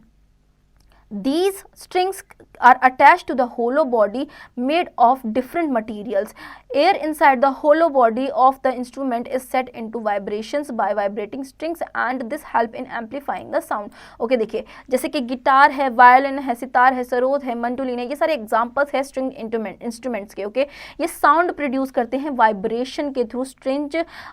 Speaker 1: These strings are attached to the hollow body made of different materials. Air inside the hollow body of the instrument is set into vibrations by vibrating strings and this help in amplifying the sound. Okay, देखिए जैसे कि guitar है, violin है, सितार है, सरोद है, mandolin है, ये सारे एग्जांपल्स है स्ट्रिंग इंस्ट्रूमेंट्स के. ओके, ये साउंड प्रोड्यूस करते हैं वाइब्रेशन के through string,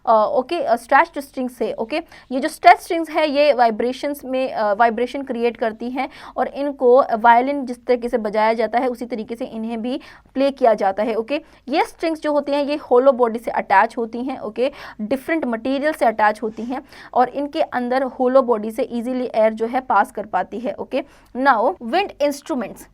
Speaker 1: okay, stretched strings से. ओके, ये जो स्ट्रेच स्ट्रिंग्स है ये वाइब्रेशंस में वाइब्रेशन क्रिएट करती हैं और इनको वायलिन जिस तरीके से बजाया जाता है उसी तरीके से इन्हें भी प्ले किया जाता है. ओके, ये स्ट्रिंग्स जो होती हैं ये होलो बॉडी से अटैच होती हैं. ओके, डिफरेंट मटेरियल से अटैच होती हैं और इनके अंदर होलो बॉडी से इजीली एयर जो है पास कर पाती है. Okay, now wind instruments.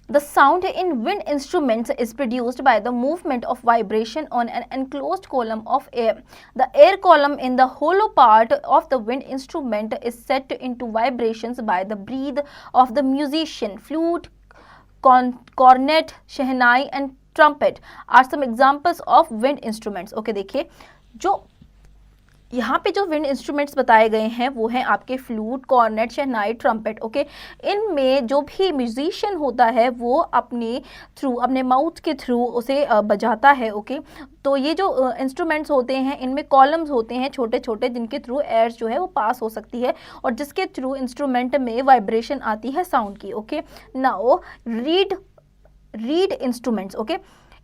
Speaker 1: The sound in wind instruments is produced by the movement of vibration on an enclosed column of air. The air column in the hollow part of the wind instrument is set into vibrations by the breath of the musician. Flute, cornet, shehnai and trumpet are some examples of wind instruments. Okay, देखिए जो यहाँ पे जो wind instruments बताए गए हैं वो हैं आपके फ्लूट, कॉर्नेट, शहनाई, ट्रम्पेट. ओके, इनमें जो भी म्यूजिशियन होता है वो अपने माउथ के थ्रू उसे बजाता है. ओके, तो ये जो इंस्ट्रूमेंट्स होते हैं इनमें कॉलम्स होते हैं छोटे छोटे जिनके थ्रू एयर जो है वो पास हो सकती है और जिसके थ्रू इंस्ट्रूमेंट में वाइब्रेशन आती है साउंड की. Okay, now read instruments. Okay,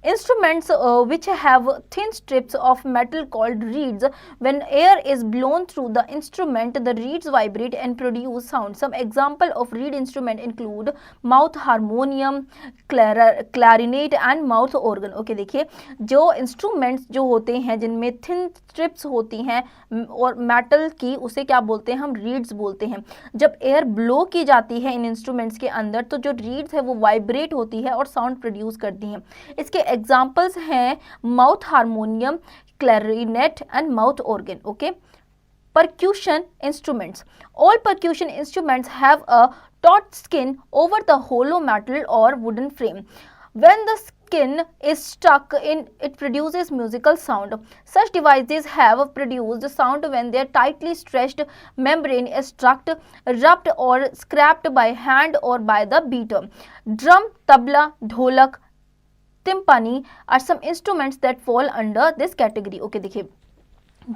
Speaker 1: instruments which have thin strips of metal called reeds. When air is blown through the instrument, the reeds vibrate and produce sound. Some example of reed instrument include mouth harmonium, clarinet and mouth organ. Okay, देखिए जो instruments जो होते हैं जिनमें thin strips होती हैं और metal की, उसे क्या बोलते हैं हम? reeds बोलते हैं. जब air blow की जाती है इन instruments के अंदर तो जो reeds है वो vibrate होती है और sound produce करती हैं. इसके एग्जाम्पल्स हैं mouth harmonium, clarinet and mouth organ. Okay, percussion instruments. All percussion instruments have a taut skin over the hollow metal or wooden frame. When the skin is stuck in, it produces musical sound. Such devices have produced sound when their tightly stretched membrane is struck, rubbed or scraped by hand or by the beater. Drum, tabla, dholak, timpani are some instruments that fall under this category. Okay, देखिए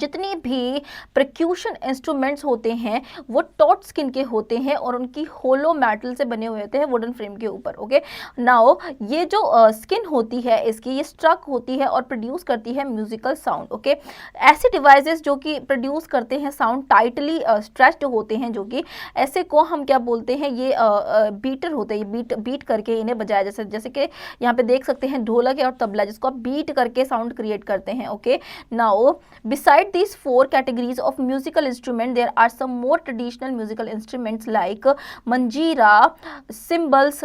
Speaker 1: जितनी भी प्रक्यूशन instruments होते हैं वो taught skin के होते हैं और उनकी होलो मेटल से बने हुए होते हैं वुडन फ्रेम के ऊपर. ओके, नाउ ये जो स्किन होती है इसकी ये स्ट्रक होती है और प्रोड्यूस करती है म्यूजिकल साउंड. ओके, ऐसे डिवाइसेस जो कि प्रोड्यूस करते हैं साउंड टाइटली स्ट्रेच्ड होते हैं, जो कि ऐसे को हम क्या बोलते हैं, ये बीटर होते हैं, बीट करके इन्हें बजाया जैसे कि यहाँ पे देख सकते हैं ढोलक और तबला जिसको आप बीट करके साउंड क्रिएट करते हैं. Okay, now beside these four categories of musical instrument, there are some more traditional musical instruments like manjira, cymbals,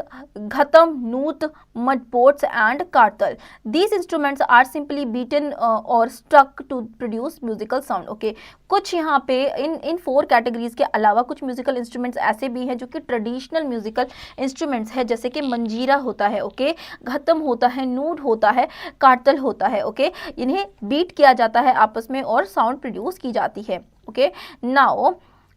Speaker 1: ghatam, noot, mudpots and kartal. These instruments are simply beaten or struck to produce musical sound. Okay, कुछ यहाँ पे इन 4 categories के अलावा कुछ musical instruments ऐसे भी हैं जो कि ट्रेडिशनल म्यूजिकल इंस्ट्रूमेंट्स है, जैसे कि मंजीरा होता है. ओके, घतम होता है, नूड होता है, कारतल होता है. ओके, इन्हें बीट किया जाता है आपस में और साउंड प्रोड्यूस की जाती है. Okay, now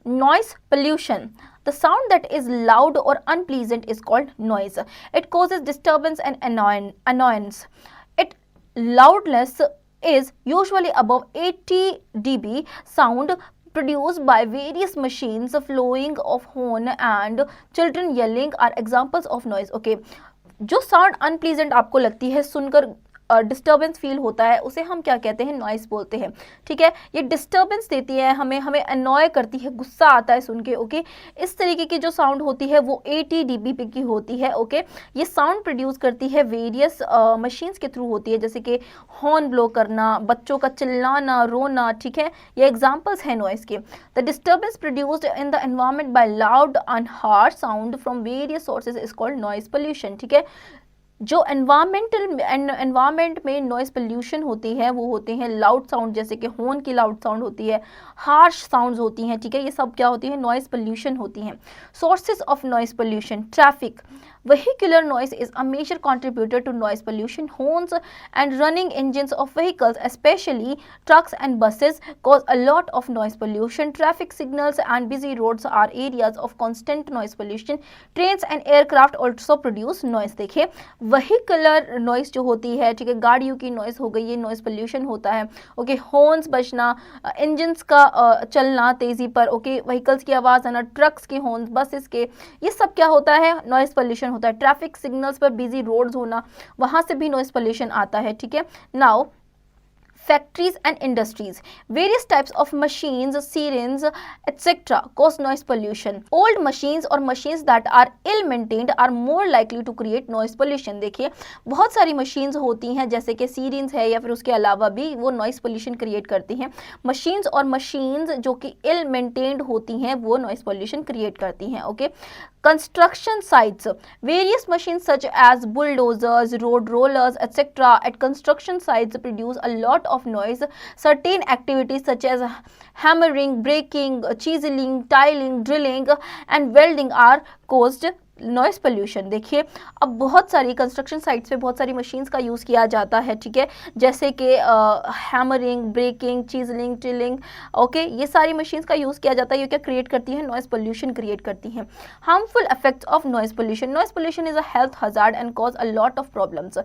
Speaker 1: noise pollution. The sound that is loud or unpleasant is called noise. It causes disturbance and annoyance. Its loudness is usually above 80 dB. Sound produced by various machines, flowing of horn and children yelling are examples of noise. Okay, जो sound unpleasant आपको लगती है, सुनकर disturbance feel होता है, उसे हम क्या कहते हैं? नॉइस बोलते हैं. ठीक है, ये डिस्टर्बेंस देती है हमें अनॉय करती है, गुस्सा आता है सुन के. ओके, इस तरीके की जो साउंड होती है वो 80 dB पे की होती है. ओके, ये साउंड प्रोड्यूस करती है वेरियस मशीन्स के थ्रू होती है, जैसे कि हॉर्न ब्लो करना, बच्चों का चिल्लाना, रोना. ठीक है, ये एग्जाम्पल्स हैं नॉइस के. The disturbance produced in the environment bye loud and harsh sound from various sources is called noise pollution. ठीक है, जो एनवायरमेंट में नॉइस पोल्यूशन होती है वो होते हैं लाउड साउंड, जैसे कि हॉर्न की लाउड साउंड होती है, हार्श साउंड्स होती हैं. ठीक है, ये सब क्या होती है? नॉइस पोल्यूशन होती हैं. Sources of noise pollution: traffic, Vehicular noise is a major contributor to noise pollution. Horns and running engines of vehicles, especially trucks and buses, cause a lot of noise pollution. Traffic signals and busy roads are areas of constant noise pollution. Trains and aircraft also produce noise. देखिए vehicular noise जो होती है, ठीक है, गाड़ियों की noise हो गई, ये noise pollution होता है. ओके, हॉर्न्स बजना, इंजन्स का चलना तेजी पर, ओके, व्हीकल्स की आवाज़ आना, ट्रक्स के हॉर्न्स, बसेस के, ये सब क्या होता है, नॉइस पोल्यूशन होता है. ट्रैफिक सिग्नल्स पर बिजी रोड्स होना, वहाँ से भी नॉइस पोल्यूशन आता है. ठीक है. Now factories and industries, various types of machines, sirens, etc. cause noise pollution. Old machines or machines that are ill maintained are more likely to create noise pollution. देखिए बहुत सारी machines होती हैं जैसे कि sirens है या फिर उसके अलावा भी वो noise pollution create करती हैं. machines और machines जो कि ill maintained होती हैं वो noise pollution create करती हैं. Okay. Construction sites, various machines such as bulldozers, road rollers, etc. at construction sites produce a lot of noise. Certain activities such as hammering, breaking, chiseling, tiling, drilling and welding are caused noise pollution. देखिए अब बहुत सारी construction sites पे बहुत सारी machines का use किया जाता है. ठीक है, जैसे कि hammering, breaking, chiselling, drilling, okay, ये सारी मशीन्स का यूज़ किया जाता है. ये क्या क्रिएट करती है, नॉइस पोल्यूशन क्रिएट करती हैं. Harmful effects of noise pollution. Noise pollution is a health hazard and cause a lot of problems.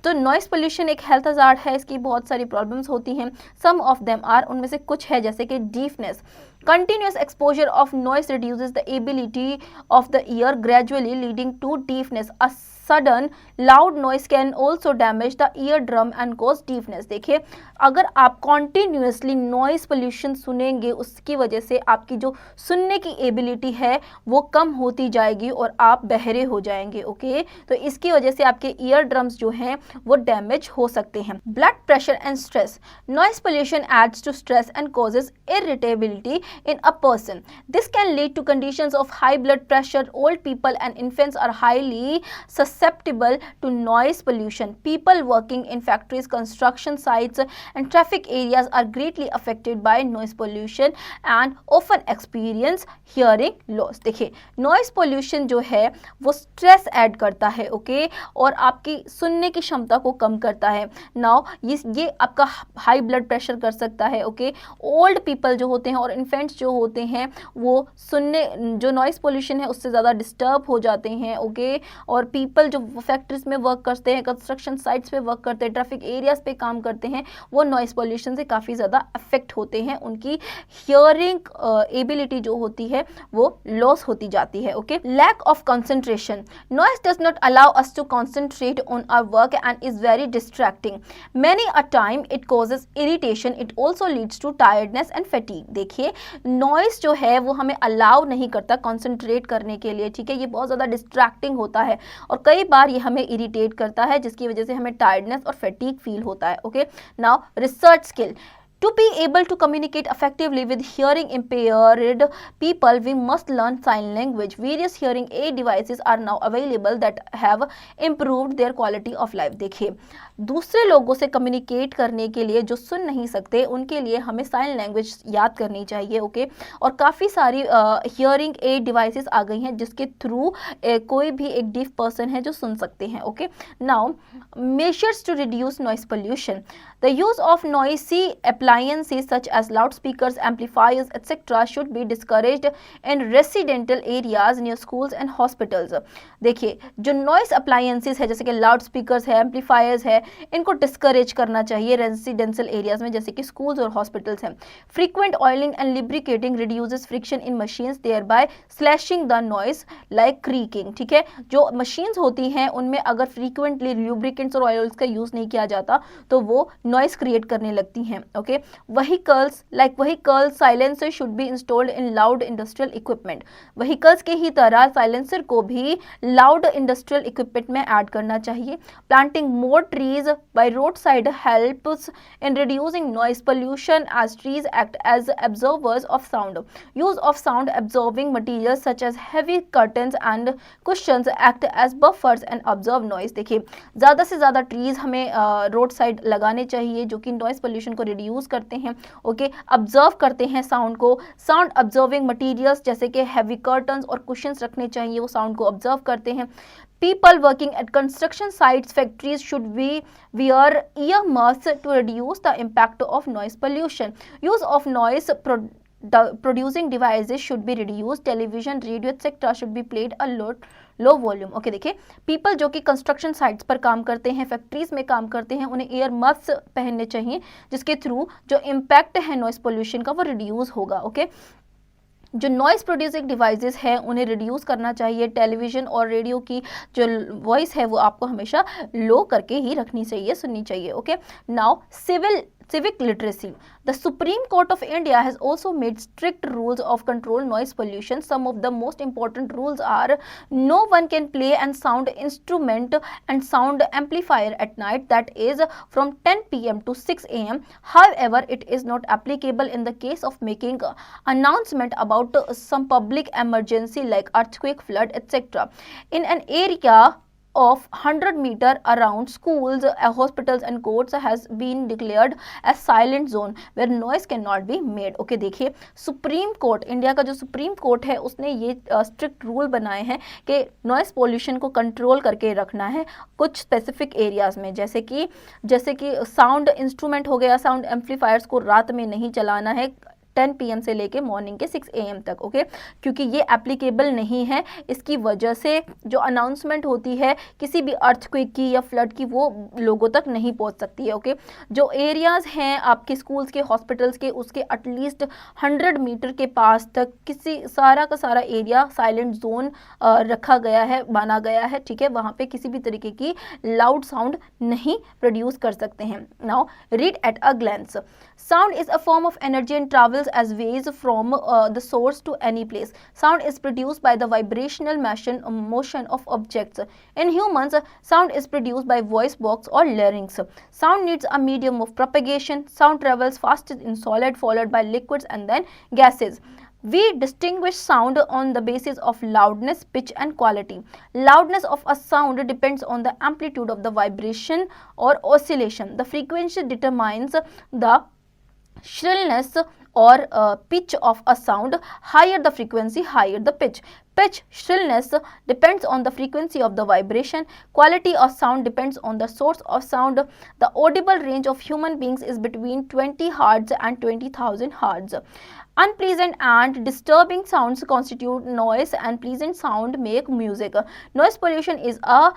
Speaker 1: तो नॉइस पोल्यूशन एक हेल्थ हजार्ड है, इसकी बहुत सारी प्रॉब्लम्स होती हैं. सम ऑफ देम आर, उनमें से कुछ है जैसे कि deafness. Continuous exposure of noise reduces the ability of the ear, gradually leading to deafness. A sudden loud noise can also damage the eardrum and cause deafness. देखिए अगर आप continuously noise pollution सुनेंगे उसकी वजह से आपकी जो सुनने की एबिलिटी है वो कम होती जाएगी और आप बहरे हो जाएंगे. ओके, तो इसकी वजह से आपके ईयर ड्रम्स जो हैं वो डैमेज हो सकते हैं. Blood pressure and stress. Noise pollution adds to stress and causes irritability in a person. This can lead to conditions of high blood pressure. Old people and infants are highly susceptible to noise pollution. People working in factories, construction sites and traffic areas are greatly affected by noise pollution and often experience hearing loss. देखिए noise pollution जो है वो stress add करता है, okay, और आपकी सुनने की क्षमता को कम करता है. नाउ ये आपका हाई ब्लड प्रेशर कर सकता है, ओके. ओल्ड पीपल जो होते हैं और इन्फेंट्स जो होते हैं वो सुनने जो नॉइस पोल्यूशन है उससे ज़्यादा डिस्टर्ब हो जाते हैं, ओके. और पीपल जो फैक्ट्रीज में वर्क करते हैं, कंस्ट्रक्शन साइट्स पे वर्क करते हैं, ट्रैफिक एरियाज पे काम करते हैं, वो नॉइस पोल्यूशन से काफ़ी ज़्यादा अफेक्ट होते हैं. उनकी हियरिंग एबिलिटी जो होती है वो लॉस होती जाती है, okay. Lack of concentration. Noise does not allow us to concentrate on our work and is very distracting. Many a time it causes irritation. It also leads to tiredness and fatigue. देखिए noise जो है वो हमें allow नहीं करता concentrate करने के लिए, ठीक है. ये बहुत ज़्यादा डिस्ट्रैक्टिंग होता है और कई बार ये हमें इरिटेट करता है जिसकी वजह से हमें टायर्डनेस और फैटीग फील होता है, okay. Now research skill. To be able to communicate effectively with hearing impaired people, we must learn sign language. Various hearing aid devices are now available that have improved their quality of life. देखिए दूसरे लोगों से communicate करने के लिए जो सुन नहीं सकते उनके लिए हमें साइन लैंग्वेज याद करनी चाहिए, ओके. और काफ़ी सारी हियरिंग एड डिवाइसेस आ गई हैं जिसके थ्रू कोई भी एक डीफ पर्सन है जो सुन सकते हैं, okay. Now measures to reduce noise pollution. The use of noisy appliances such as loudspeakers, amplifiers, etc. should be discouraged in residential areas near schools and hospitals. देखिए जो noise appliances है जैसे कि लाउड स्पीकर्स है, amplifiers है, इनको discourage करना चाहिए रेजिडेंशियल एरियाज में जैसे कि स्कूल्स और हॉस्पिटल्स हैं. Frequent oiling and lubricating reduces friction in machines thereby slashing the noise like creaking. ठीक है, जो मशीन्स होती हैं उनमें अगर फ्रीक्वेंटली लुब्रिकेंट्स और ऑयल्स का यूज़ नहीं किया जाता तो वो नॉइस क्रिएट करने लगती हैं, okay. Vehicles silencer should be installed in loud industrial equipment. Vehicles के ही तरह साइलेंसर को भी लाउड इंडस्ट्रियल इक्विपमेंट में ऐड करना चाहिए. Planting more trees by road side helps in reducing noise pollution as trees act as absorbers of sound. Use of sound absorbing materials such as heavy curtains and cushions act as buffers and absorb noise. देखिए ज़्यादा से ज़्यादा trees हमें road side लगाने चाहिए जो कि noise pollution को रिड्यूस करते हैं, ओके, ऑब्जर्व करते हैं साउंड को, साउंड ऑब्जर्विंग मटेरियल्स जैसे कि हैवी कर्टन्स और कुशंस रखने चाहिए, वो साउंड को ऑब्जर्व करते हैं। People working at construction sites, factories should wear earmuffs to reduce the impact of noise pollution. Use of noise producing devices should be reduced. Television, radio, etc. should be played a low volume. Okay, देखिए people जो कि construction sites पर काम करते हैं, factories में काम करते हैं, उन्हें एयर मफ्स पहनने चाहिए जिसके थ्रू जो इम्पैक्ट है नॉइस पोल्यूशन का वो रिड्यूस होगा। ओके, जो नॉइस प्रोड्यूसिंग डिवाइसेस हैं उन्हें रिड्यूस करना चाहिए। टेलीविज़न और रेडियो की जो वॉइस है वो आपको हमेशा लो करके ही रखनी चाहिए, सुननी चाहिए। Okay, now civic literacy. The Supreme Court of India has also made strict rules of control noise pollution. Some of the most important rules are: no one can play and sound instrument and sound amplifier at night, that is from 10 p.m. to 6 a.m. However, it is not applicable in the case of making announcement about some public emergency like earthquake, flood, etc. In an area of 100 meter around schools, hospitals and courts has been declared as silent zone where noise cannot be made. Okay, देखिए supreme court, India का जो supreme court है उसने ये strict rule बनाए हैं कि noise pollution को कंट्रोल करके रखना है कुछ स्पेसिफिक एरियाज में, जैसे कि साउंड इंस्ट्रूमेंट हो गया, साउंड एम्पलीफायर्स को रात में नहीं चलाना है 10 PM से लेके मॉर्निंग के 6 AM तक। ओके, क्योंकि ये एप्लीकेबल नहीं है, इसकी वजह से जो अनाउंसमेंट होती है किसी भी अर्थक्वेक की या फ्लड की वो लोगों तक नहीं पहुंच सकती है। ओके, जो एरियाज़ हैं आपके स्कूल्स के, हॉस्पिटल्स के, उसके एटलीस्ट 100 मीटर के पास तक किसी सारा का सारा एरिया साइलेंट जोन रखा गया है, माना गया है। ठीक है, वहाँ पे किसी भी तरीके की लाउड साउंड नहीं प्रोड्यूस कर सकते हैं। Now read at a glance. Sound is a form of energy and travels as waves from the source to any place. Sound is produced by the vibrational motion of objects. In humans, sound is produced by voice box or larynx. Sound needs a medium of propagation. Sound travels fastest in solid, followed by liquids and then gases. We distinguish sound on the basis of loudness, pitch and quality. Loudness of a sound depends on the amplitude of the vibration or oscillation. The frequency determines the shrillness or pitch of a sound. Higher the frequency, higher the pitch. Pitch, shrillness depends on the frequency of the vibration. Quality of sound depends on the source of sound. The audible range of human beings is between 20 Hz and 20,000 Hz. Unpleasant and disturbing sounds constitute noise, and pleasant sound make music. Noise pollution is a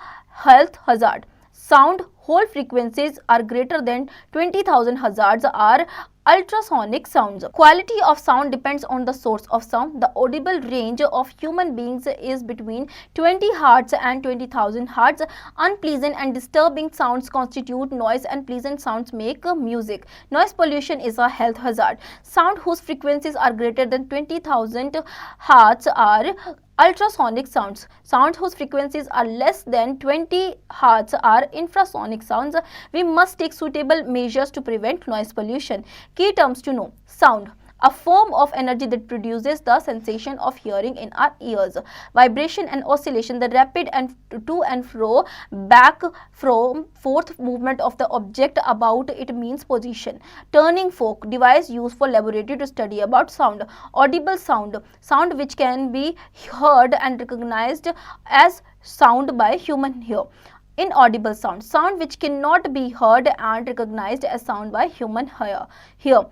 Speaker 1: health hazard. Sound whole frequencies are greater than 20,000 Hz are ultrasonic sounds. Quality of sound depends on the source of sound. The audible range of human beings is between 20 Hz and 20,000 Hz. Unpleasant and disturbing sounds constitute noise, and pleasant sounds make music. Noise pollution is a health hazard. Sound whose frequencies are greater than 20,000 Hz are ultrasonic sounds. Sounds whose frequencies are less than 20 Hz are infrasonic sounds. We must take suitable measures to prevent noise pollution. Key terms to know: sound, a form of energy that produces the sensation of hearing in our ears. Vibration and oscillation, the rapid and to and fro, back from forth movement of the object about it means position. Turning fork, device used for laboratory to study about sound. Audible sound, sound which can be heard and recognized as sound by human ear. Inaudible sound, sound which cannot be heard and recognized as sound by human ear.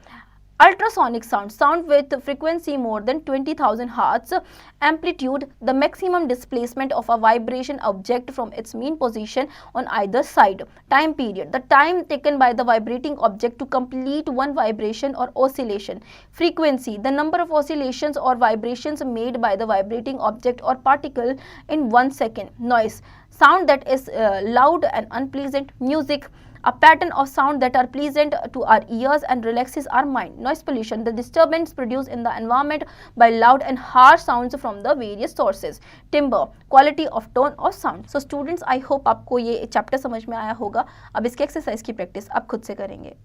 Speaker 1: Ultrasonic sound, sound with frequency more than 20,000 Hz. Amplitude, the maximum displacement of a vibration object from its mean position on either side. Time period, the time taken by the vibrating object to complete one vibration or oscillation. Frequency, the number of oscillations or vibrations made by the vibrating object or particle in 1 second. Noise, sound that is loud and unpleasant. Music, a pattern of sound that are pleasant to our ears and relaxes our mind. Noise pollution, the disturbance produced in the environment by loud and harsh sounds from the various sources. Timbre, quality of tone or sound. So students, I hope आपको ये chapter समझ में आया होगा। अब इसके exercise की practice आप खुद से करेंगे।